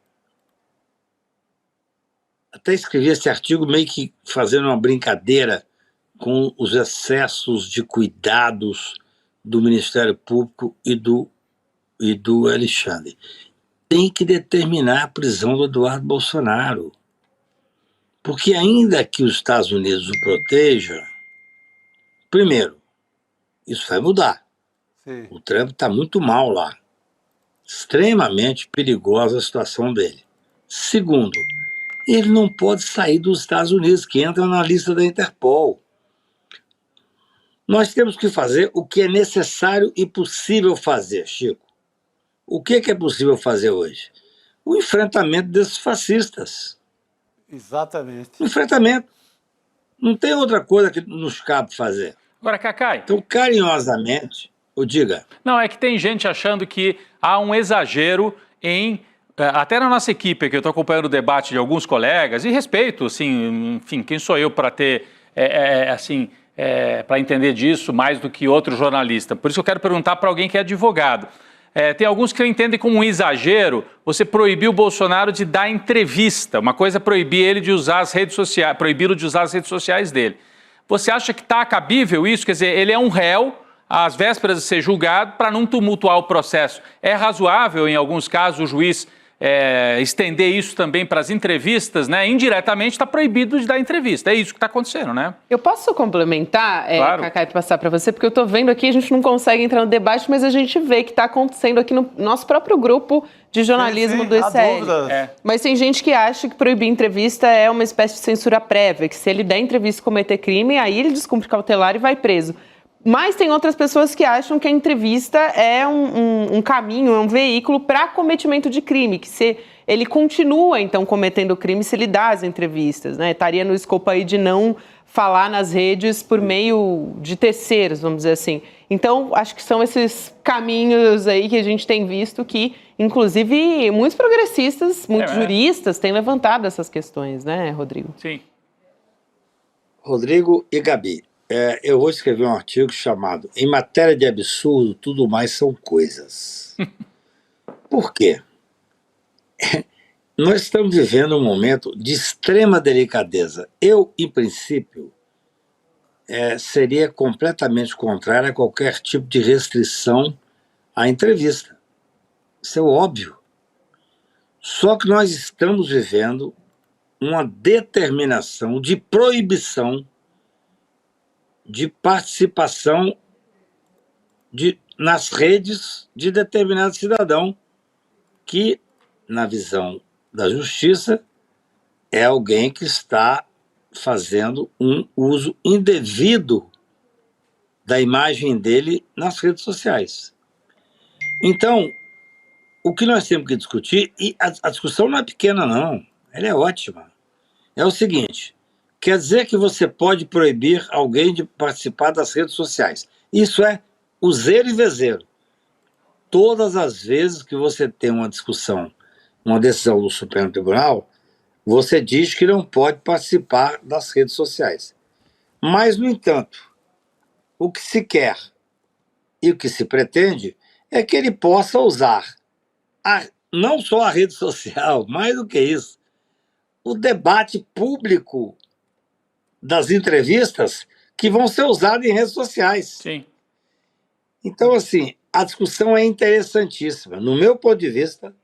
Até escrevi esse artigo meio que fazendo uma brincadeira com os excessos de cuidados do Ministério Público e do Alexandre. Tem que determinar a prisão do Eduardo Bolsonaro. Porque ainda que os Estados Unidos o protejam, primeiro, isso vai mudar. Sim. O Trump está muito mal lá. Extremamente perigosa a situação dele. Segundo, ele não pode sair dos Estados Unidos, que entra na lista da Interpol. Nós temos que fazer o que é necessário e possível fazer, Chico. O que é possível fazer hoje? O enfrentamento desses fascistas. Exatamente. O enfrentamento. Não tem outra coisa que nos cabe fazer. Agora, Cacai... Então, carinhosamente, diga. Não, é que tem gente achando que há um exagero em... Até na nossa equipe, que eu estou acompanhando o debate de alguns colegas, e respeito, assim, enfim, quem sou eu para ter, para entender disso mais do que outro jornalista. Por isso eu quero perguntar para alguém que é advogado. Tem alguns que entendem como um exagero você proibir o Bolsonaro de dar entrevista. Uma coisa é proibir ele de usar as redes sociais, proibi-lo de usar as redes sociais dele. Você acha que está cabível isso? Quer dizer, ele é um réu às vésperas de ser julgado para não tumultuar o processo. É razoável, em alguns casos, o juiz estender isso também para as entrevistas, né? Indiretamente está proibido de dar entrevista. É isso que está acontecendo, né? Eu posso complementar, claro. Cacai, para passar para você, porque eu estou vendo aqui, a gente não consegue entrar no debate, mas a gente vê que está acontecendo aqui no nosso próprio grupo de jornalismo do ICL. Mas tem gente que acha que proibir entrevista é uma espécie de censura prévia, que se ele der entrevista e cometer crime, aí ele descumpre cautelar e vai preso. Mas tem outras pessoas que acham que a entrevista é um caminho, é um veículo para cometimento de crime, que se ele continua, então, cometendo crime se ele dá as entrevistas, né? Estaria no escopo aí de não falar nas redes por meio de terceiros, vamos dizer assim. Então, acho que são esses caminhos aí que a gente tem visto que, inclusive, muitos progressistas, muitos juristas têm levantado essas questões, né, Rodrigo? Sim. Rodrigo e Gabi. Eu vou escrever um artigo chamado Em Matéria de Absurdo, Tudo Mais São Coisas. Por quê? Nós estamos vivendo um momento de extrema delicadeza. Eu, em princípio, seria completamente contrário a qualquer tipo de restrição à entrevista. Isso é óbvio. Só que nós estamos vivendo uma determinação de proibição de participação nas redes de determinado cidadão que, na visão da justiça, é alguém que está fazendo um uso indevido da imagem dele nas redes sociais. Então, o que nós temos que discutir, e a discussão não é pequena não, ela é ótima, é o seguinte: quer dizer que você pode proibir alguém de participar das redes sociais. Isso é useiro e vezeiro. Todas as vezes que você tem uma discussão, uma decisão do Supremo Tribunal, você diz que não pode participar das redes sociais. Mas, no entanto, o que se quer e o que se pretende é que ele possa usar não só a rede social, mais do que isso, o debate público das entrevistas que vão ser usadas em redes sociais. Sim. Então, assim, a discussão é interessantíssima. No meu ponto de vista,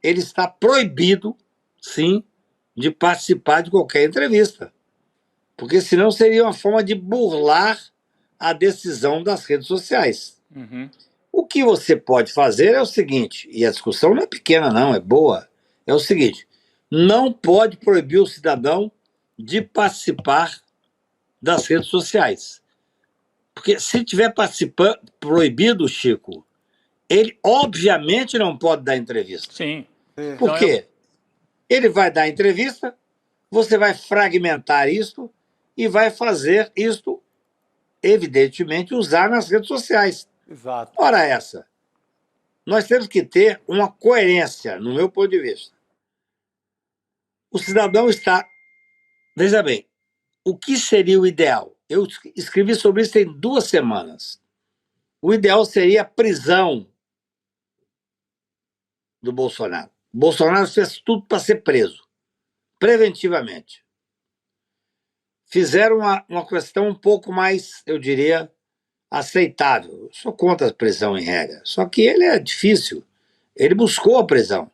ele está proibido, sim, de participar de qualquer entrevista. Porque senão seria uma forma de burlar a decisão das redes sociais. Uhum. O que você pode fazer é o seguinte, e a discussão não é pequena não, é boa, é o seguinte: não pode proibir o cidadão de participar das redes sociais. Porque se tiver proibido, Chico, ele obviamente não pode dar entrevista. Sim. Por quê? Ele vai dar entrevista, você vai fragmentar isso e vai fazer isso, evidentemente, usar nas redes sociais. Exato. Ora essa, nós temos que ter uma coerência, no meu ponto de vista. O cidadão está... Veja bem, o que seria o ideal? Eu escrevi sobre isso tem 2 semanas. O ideal seria a prisão do Bolsonaro. O Bolsonaro fez tudo para ser preso, preventivamente. Fizeram uma questão um pouco mais, eu diria, aceitável. Eu sou contra a prisão em regra. Só que ele é difícil. Ele buscou a prisão.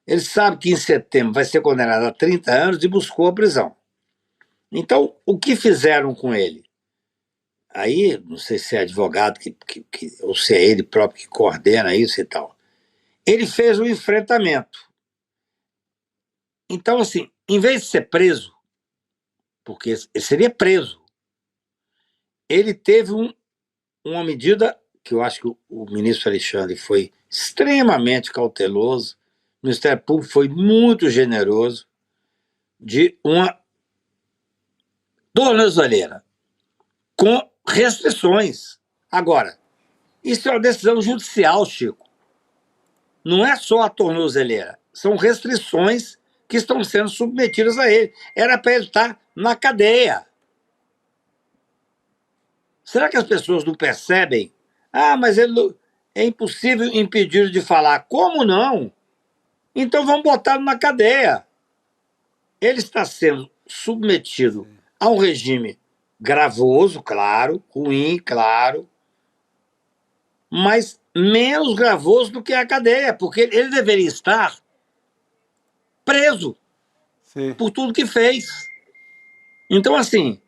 Ele sabe que em setembro vai ser condenado a 30 anos e buscou a prisão. Então, o que fizeram com ele? Aí, não sei se é advogado ou se é ele próprio que coordena isso e tal. Ele fez um enfrentamento. Então, assim, em vez de ser preso, porque ele seria preso, ele teve uma medida que eu acho que o ministro Alexandre foi extremamente cauteloso, o Ministério Público foi muito generoso, de uma tornozeleira com restrições. Agora, isso é uma decisão judicial, Chico. Não é só a tornozeleira, são restrições que estão sendo submetidas a ele. Era para ele estar na cadeia. Será que as pessoas não percebem? Ah, mas é impossível impedir de falar. Como não? Então vamos botá-lo na cadeia. Ele está sendo submetido a um regime gravoso, claro, ruim, claro, mas menos gravoso do que a cadeia, porque ele deveria estar preso por tudo que fez. Então, assim,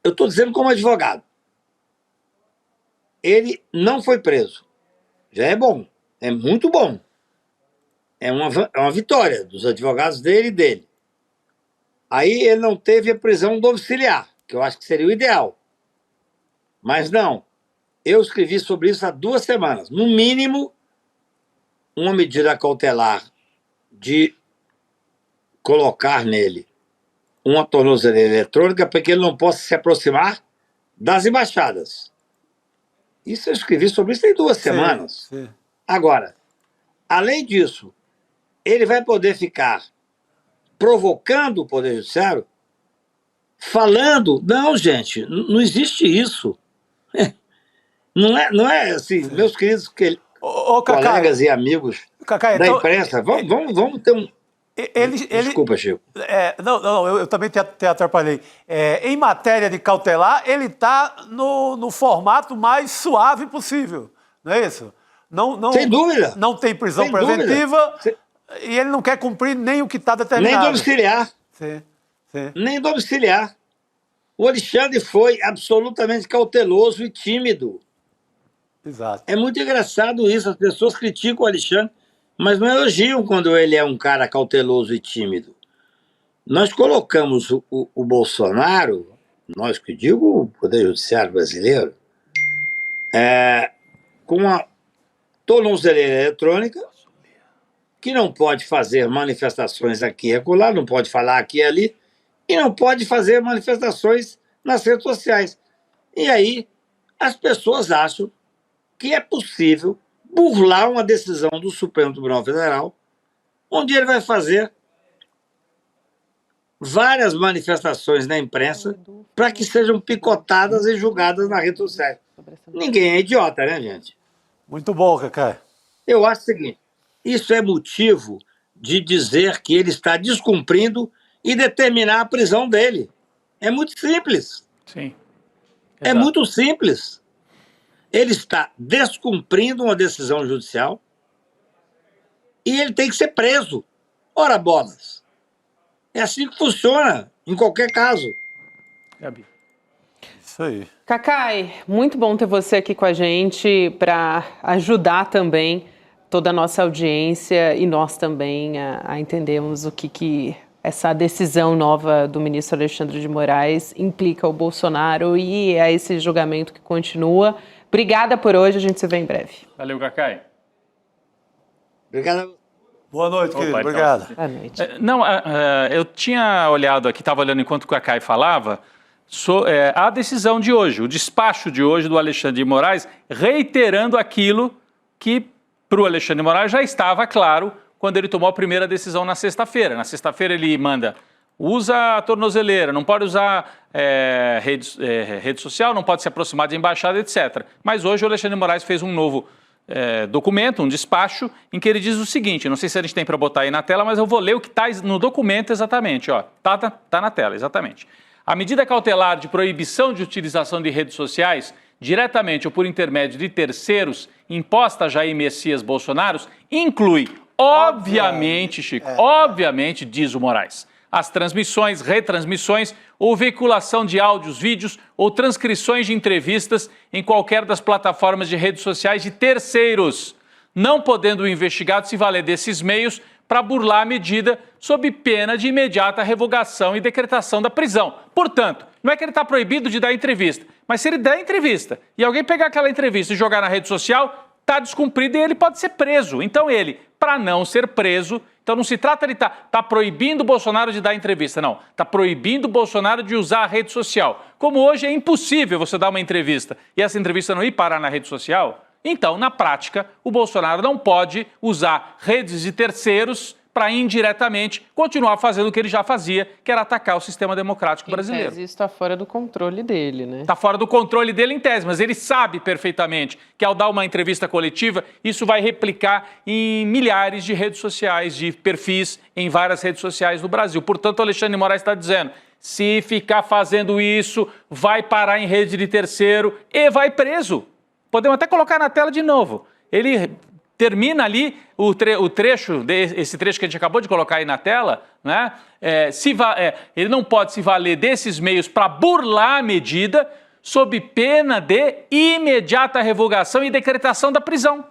eu estou dizendo como advogado, ele não foi preso. Já é bom, é muito bom. É uma vitória dos advogados dele e dele. Aí ele não teve a prisão domiciliar, que eu acho que seria o ideal. Mas não. Eu escrevi sobre isso há 2 semanas. No mínimo, uma medida cautelar de colocar nele uma tornozeleira eletrônica para que ele não possa se aproximar das embaixadas. Isso eu escrevi sobre isso tem 2 semanas. Sim. Agora, além disso, ele vai poder ficar provocando o Poder Judiciário, falando... Não, gente, não existe isso. Não é assim, meus queridos colegas e amigos da imprensa, vamos ter um... Desculpa, Chico. Eu também te atrapalhei. Em matéria de cautelar, ele está no formato mais suave possível, não é isso? Não, sem dúvida. Não tem prisão preventiva e ele não quer cumprir nem o que está determinado. Nem domiciliar. Sim. Nem domiciliar. O Alexandre foi absolutamente cauteloso e tímido. Exato. É muito engraçado isso, as pessoas criticam o Alexandre, mas não elogiam quando ele é um cara cauteloso e tímido. Nós colocamos o Bolsonaro, nós que digo o Poder Judiciário brasileiro, com uma tornozeleira eletrônica, que não pode fazer manifestações aqui e acolá, não pode falar aqui e ali, e não pode fazer manifestações nas redes sociais. E aí as pessoas acham que é possível burlar uma decisão do Supremo Tribunal Federal, onde ele vai fazer várias manifestações na imprensa para que sejam picotadas e julgadas na rede social. Ninguém é idiota, né, gente? Muito bom, Cacá. Eu acho o seguinte, isso é motivo de dizer que ele está descumprindo e determinar a prisão dele. É muito simples. Sim. É muito simples. Ele está descumprindo uma decisão judicial e ele tem que ser preso. Ora, bolas. É assim que funciona, em qualquer caso. Gabi. Isso aí. Cacai, muito bom ter você aqui com a gente para ajudar também toda a nossa audiência e nós também a entendermos o que essa decisão nova do ministro Alexandre de Moraes implica ao Bolsonaro e a esse julgamento que continua. Obrigada por hoje, a gente se vê em breve. Valeu, Cacai. Obrigado. Boa noite, querido. Obrigado. Boa noite. Eu tinha olhado aqui, estava olhando enquanto o Cacai falava, a decisão de hoje, o despacho de hoje do Alexandre de Moraes, reiterando aquilo que para o Alexandre de Moraes já estava claro quando ele tomou a primeira decisão na sexta-feira. Na sexta-feira ele manda, usa a tornozeleira, não pode usar rede social, não pode se aproximar de embaixada, etc. Mas hoje o Alexandre de Moraes fez um novo documento, um despacho, em que ele diz o seguinte, não sei se a gente tem para botar aí na tela, mas eu vou ler o que está no documento exatamente, ó, tá na tela, exatamente. A medida cautelar de proibição de utilização de redes sociais, diretamente ou por intermédio de terceiros, imposta a Jair Messias Bolsonaro, inclui, obviamente, Chico, obviamente, diz o Moraes, as transmissões, retransmissões ou veiculação de áudios, vídeos ou transcrições de entrevistas em qualquer das plataformas de redes sociais de terceiros, não podendo o investigado se valer desses meios para burlar a medida sob pena de imediata revogação e decretação da prisão. Portanto, não é que ele está proibido de dar entrevista, mas se ele der entrevista e alguém pegar aquela entrevista e jogar na rede social, está descumprido e ele pode ser preso. Então ele, para não ser preso, então não se trata de tá proibindo o Bolsonaro de dar entrevista, não. Está proibindo o Bolsonaro de usar a rede social. Como hoje é impossível você dar uma entrevista e essa entrevista não ir parar na rede social, então, na prática, o Bolsonaro não pode usar redes de terceiros para indiretamente continuar fazendo o que ele já fazia, que era atacar o sistema democrático brasileiro. Em tese, isso está fora do controle dele, né? Está fora do controle dele em tese, mas ele sabe perfeitamente que ao dar uma entrevista coletiva, isso vai replicar em milhares de redes sociais, de perfis em várias redes sociais do Brasil. Portanto, o Alexandre de Moraes está dizendo, se ficar fazendo isso, vai parar em rede de terceiro e vai preso. Podemos até colocar na tela de novo. Ele termina ali esse trecho que a gente acabou de colocar aí na tela, né? Ele não pode se valer desses meios para burlar a medida sob pena de imediata revogação e decretação da prisão.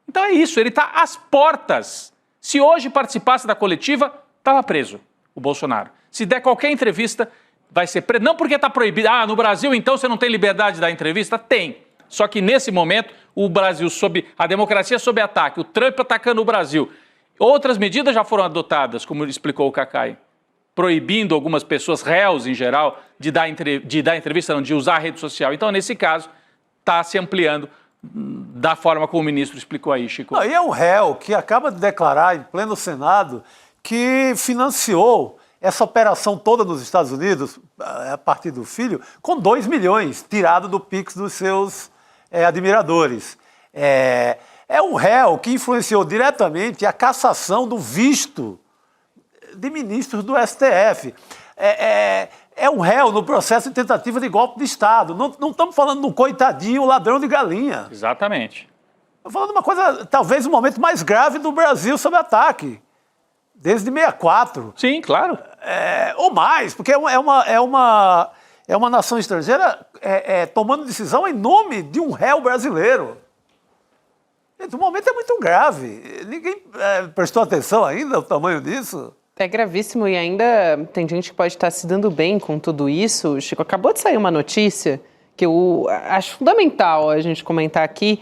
Então é isso, ele está às portas. Se hoje participasse da coletiva, estava preso o Bolsonaro. Se der qualquer entrevista, vai ser preso. Não porque está proibido. Ah, no Brasil então você não tem liberdade de dar entrevista? Tem. Só que nesse momento, o Brasil a democracia sob ataque, o Trump atacando o Brasil. Outras medidas já foram adotadas, como explicou o Cacai, proibindo algumas pessoas, réus em geral, de dar entrevista, não, de usar a rede social. Então, nesse caso, está se ampliando da forma como o ministro explicou aí, Chico. Não, e é um réu que acaba de declarar em pleno Senado que financiou essa operação toda nos Estados Unidos, a partir do filho, com 2 milhões, tirado do Pix dos seus admiradores. É um réu que influenciou diretamente a cassação do visto de ministros do STF. É um réu no processo de tentativa de golpe de Estado. Não estamos falando de um coitadinho ladrão de galinha. Exatamente. Estamos falando de uma coisa, talvez o momento mais grave do Brasil sob ataque. Desde 64. Sim, claro. Ou mais, porque é uma nação estrangeira tomando decisão em nome de um réu brasileiro. O momento é muito grave. Ninguém prestou atenção ainda ao tamanho disso. É gravíssimo e ainda tem gente que pode estar se dando bem com tudo isso. Chico, acabou de sair uma notícia que eu acho fundamental a gente comentar aqui,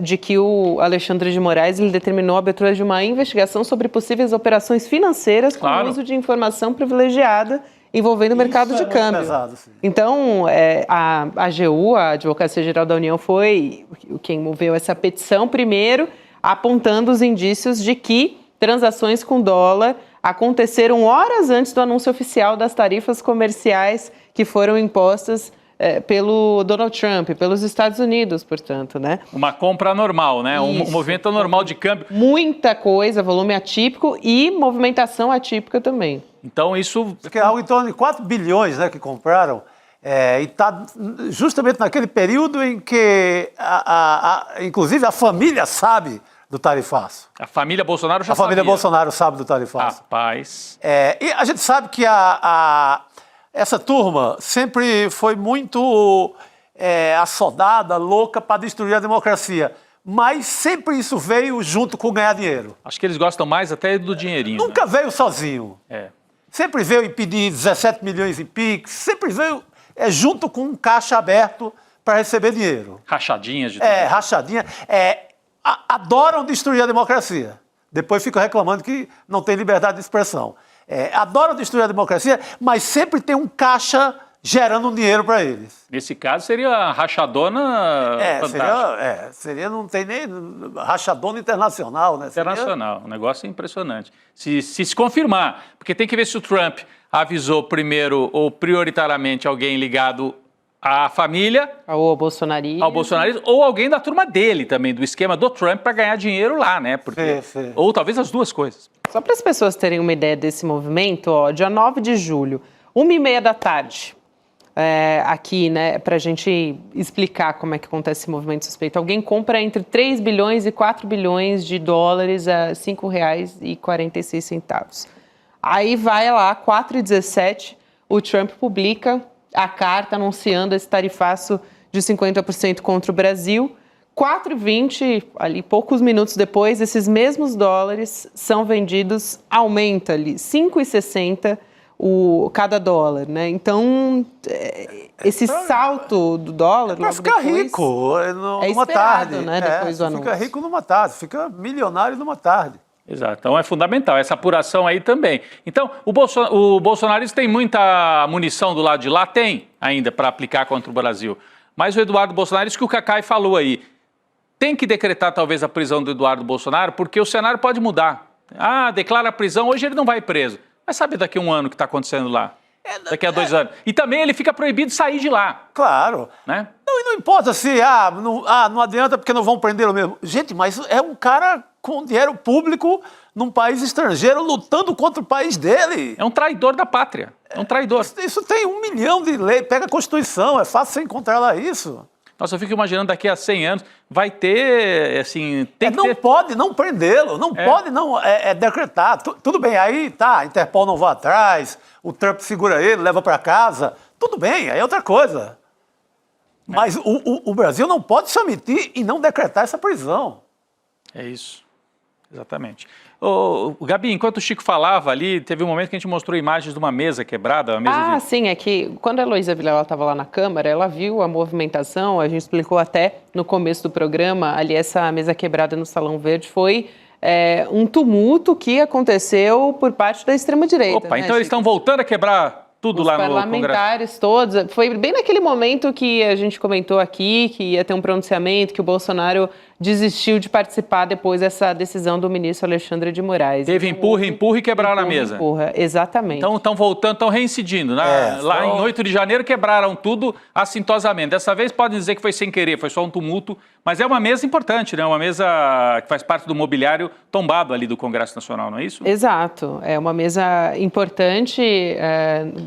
de que o Alexandre de Moraes ele determinou a abertura de uma investigação sobre possíveis operações financeiras com o uso de informação privilegiada envolvendo o mercado de câmbio. Pesado, sim. Então, a AGU, a Advocacia Geral da União, foi quem moveu essa petição primeiro, apontando os indícios de que transações com dólar aconteceram horas antes do anúncio oficial das tarifas comerciais que foram impostas pelo Donald Trump, pelos Estados Unidos, portanto, né? Uma compra normal, né? Um movimento normal de câmbio. Muita coisa, volume atípico e movimentação atípica também. Então isso... Porque é algo em torno de 4 bilhões, né, que compraram, e está justamente naquele período em que, inclusive, a família sabe do tarifaço. A família Bolsonaro já sabia. A família Bolsonaro sabe do tarifaço. Rapaz. E a gente sabe que essa turma sempre foi muito assodada, louca para destruir a democracia. Mas sempre isso veio junto com ganhar dinheiro. Acho que eles gostam mais até do dinheirinho. Nunca veio sozinho. Sempre veio e pedir 17 milhões em Pix, sempre veio junto com um caixa aberto para receber dinheiro. Rachadinhas de rachadinha. Adoram destruir a democracia. Depois ficam reclamando que não tem liberdade de expressão. Adoram destruir a democracia, mas sempre tem um caixa gerando dinheiro para eles. Nesse caso, seria a rachadona seria, não tem nem rachadona internacional, né? Internacional, um negócio impressionante. Se confirmar, porque tem que ver se o Trump avisou primeiro ou prioritariamente alguém ligado à família, ao bolsonarismo, ou alguém da turma dele também, do esquema do Trump para ganhar dinheiro lá, né? Porque, ou talvez as duas coisas. Só para as pessoas terem uma ideia desse movimento, ó, dia 9 de julho, 1h30 da tarde, aqui, né, para a gente explicar como é que acontece esse movimento suspeito. Alguém compra entre 3 bilhões e 4 bilhões de dólares a R$ 5,46. Aí vai lá, 4h17, o Trump publica a carta anunciando esse tarifaço de 50% contra o Brasil. 4h20, ali poucos minutos depois, esses mesmos dólares são vendidos, aumenta ali, 5,60 cada dólar, né? Então, esse salto do dólar... Para ficar rico numa tarde. Né, depois do anúncio. Fica rico numa tarde, fica milionário numa tarde. Exato, então é fundamental, essa apuração aí também. Então, o bolsonarismo tem muita munição do lado de lá? Tem ainda para aplicar contra o Brasil. Mas o Eduardo Bolsonaro, isso que o Cacai falou aí, tem que decretar talvez a prisão do Eduardo Bolsonaro, porque o cenário pode mudar. Declara a prisão, hoje ele não vai preso. Mas sabe daqui a um ano o que está acontecendo lá? Daqui a 2 anos. E também ele fica proibido de sair de lá. Claro. Né? Não importa se, não adianta porque não vão prender o mesmo. Gente, mas é um cara com dinheiro público num país estrangeiro lutando contra o país dele. É um traidor da pátria. É um traidor. Isso tem 1 milhão de leis. Pega a Constituição, é fácil você encontrar lá isso. Nossa, eu fico imaginando daqui a 100 anos vai ter, assim... Pode não prendê-lo, não pode não decretar. Tudo bem, aí tá, a Interpol não vai atrás, o Trump segura ele, leva para casa. Tudo bem, aí é outra coisa. Mas o Brasil não pode se omitir e não decretar essa prisão. É isso, exatamente. Gabi, enquanto o Chico falava ali, teve um momento que a gente mostrou imagens de uma mesa quebrada. Sim, é que quando a Heloísa Vilela estava lá na Câmara, ela viu a movimentação, a gente explicou até no começo do programa, ali essa mesa quebrada no Salão Verde foi um tumulto que aconteceu por parte da extrema-direita. Opa, né, então eles estão voltando a quebrar tudo lá no Congresso. Os parlamentares todos, foi bem naquele momento que a gente comentou aqui, que ia ter um pronunciamento, que o Bolsonaro desistiu de participar depois dessa decisão do ministro Alexandre de Moraes. Teve empurra e quebraram a mesa. Empurra, exatamente. Então estão voltando, estão reincidindo. Lá em 8 de janeiro quebraram tudo assintosamente. Dessa vez podem dizer que foi sem querer, foi só um tumulto, mas é uma mesa importante, né? Uma mesa que faz parte do mobiliário tombado ali do Congresso Nacional, não é isso? Então, é uma mesa importante,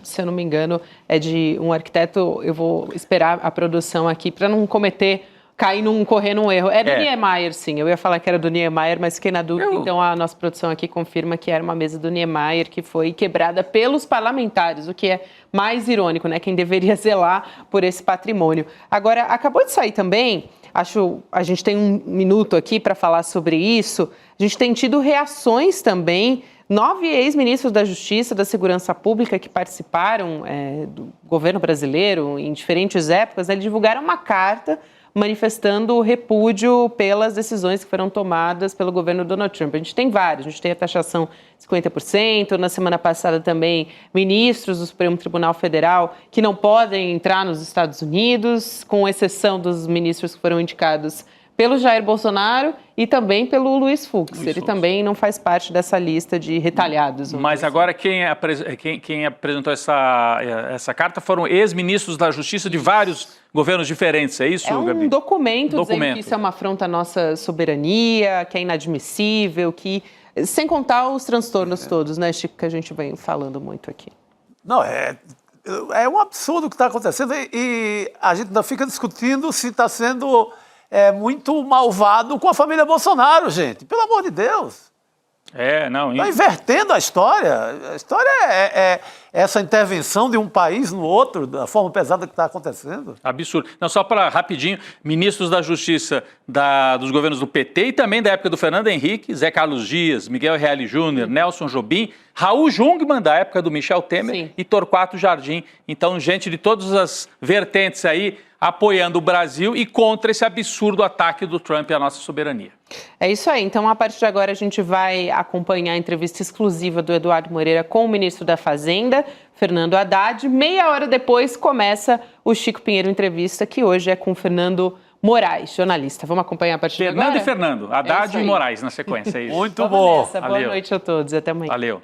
se eu não me engano, é de um arquiteto, eu vou esperar a produção aqui para não correr num erro. É do Niemeyer, sim. Eu ia falar que era do Niemeyer, mas fiquei na dúvida. Então a nossa produção aqui confirma que era uma mesa do Niemeyer que foi quebrada pelos parlamentares, o que é mais irônico, né? Quem deveria zelar por esse patrimônio. Agora, acabou de sair também, a gente tem 1 minuto aqui para falar sobre isso, a gente tem tido reações também. 9 ex-ministros da Justiça, da Segurança Pública que participaram do governo brasileiro em diferentes épocas, eles divulgaram uma carta manifestando repúdio pelas decisões que foram tomadas pelo governo Donald Trump. A gente tem vários, a gente tem a taxação de 50%, na semana passada também ministros do Supremo Tribunal Federal que não podem entrar nos Estados Unidos, com exceção dos ministros que foram indicados pelo Jair Bolsonaro e também pelo Luiz Fux. Ele também não faz parte dessa lista de retalhados. Mas agora quem apresentou essa carta foram ex-ministros da Justiça de vários governos diferentes, é isso, Gabi? É um documento dizendo que isso é uma afronta à nossa soberania, que é inadmissível, sem contar os transtornos todos, né, Chico, que a gente vem falando muito aqui. Não, é um absurdo o que está acontecendo e a gente ainda fica discutindo se está sendo... muito malvado com a família Bolsonaro, gente. Pelo amor de Deus. Está invertendo a história. A história é essa intervenção de um país no outro, da forma pesada que está acontecendo. Absurdo. Não, só para rapidinho, ministros da Justiça dos governos do PT e também da época do Fernando Henrique, Zé Carlos Dias, Miguel Reale Júnior, Nelson Jobim, Raul Jungmann, da época do Michel Temer, e Torquato Jardim. Então, gente de todas as vertentes aí, apoiando o Brasil e contra esse absurdo ataque do Trump à nossa soberania. É isso aí. Então, a partir de agora, a gente vai acompanhar a entrevista exclusiva do Eduardo Moreira com o ministro da Fazenda, Fernando Haddad. Meia hora depois começa o Chico Pinheiro Entrevista, que hoje é com Fernando Moraes, jornalista. Vamos acompanhar a partir de agora? Fernando e Fernando, Haddad e Moraes na sequência. É isso. Muito bom. Boa noite a todos. Até amanhã. Valeu.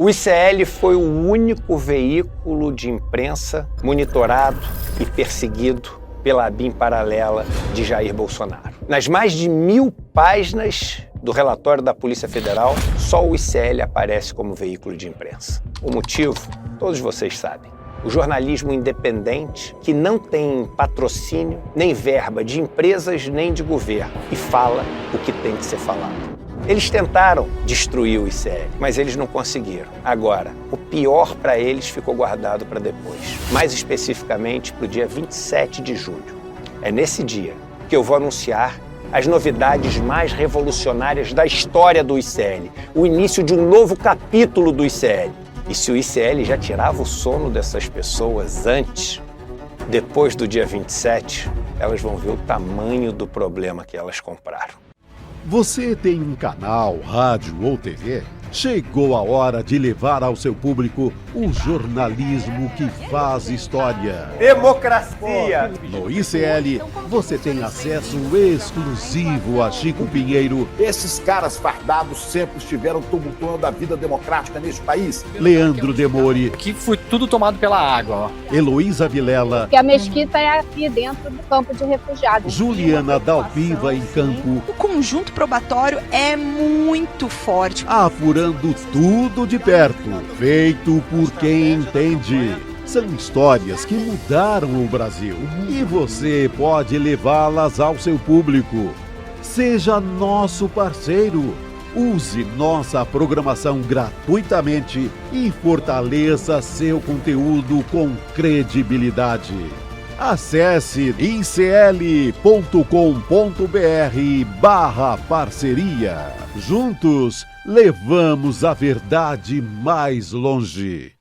O ICL foi o único veículo de imprensa monitorado e perseguido pela ABIN paralela de Jair Bolsonaro. Nas mais de 1000 páginas do relatório da Polícia Federal, só o ICL aparece como veículo de imprensa. O motivo, todos vocês sabem. O jornalismo independente, que não tem patrocínio nem verba de empresas nem de governo e fala o que tem que ser falado. Eles tentaram destruir o ICL, mas eles não conseguiram. Agora, o pior para eles ficou guardado para depois. Mais especificamente para o dia 27 de julho. É nesse dia que eu vou anunciar as novidades mais revolucionárias da história do ICL. O início de um novo capítulo do ICL. E se o ICL já tirava o sono dessas pessoas antes, depois do dia 27, elas vão ver o tamanho do problema que elas compraram. Você tem um canal, rádio ou TV? Chegou a hora de levar ao seu público o jornalismo que faz história. Democracia! No ICL, você tem acesso exclusivo a Chico Pinheiro. Esses caras fardados sempre estiveram tumultuando a vida democrática neste país. Leandro Demore. Aqui foi tudo tomado pela água, ó. Heloísa Vilela. Que a mesquita é aqui dentro do campo de refugiados. Juliana Dalpiva em campo. O conjunto probatório é muito forte. Apurando tudo de perto, feito por quem entende. São histórias que mudaram o Brasil e você pode levá-las ao seu público. Seja nosso parceiro. Use nossa programação gratuitamente e fortaleça seu conteúdo com credibilidade. Acesse icl.com.br/parceria. Juntos, levamos a verdade mais longe.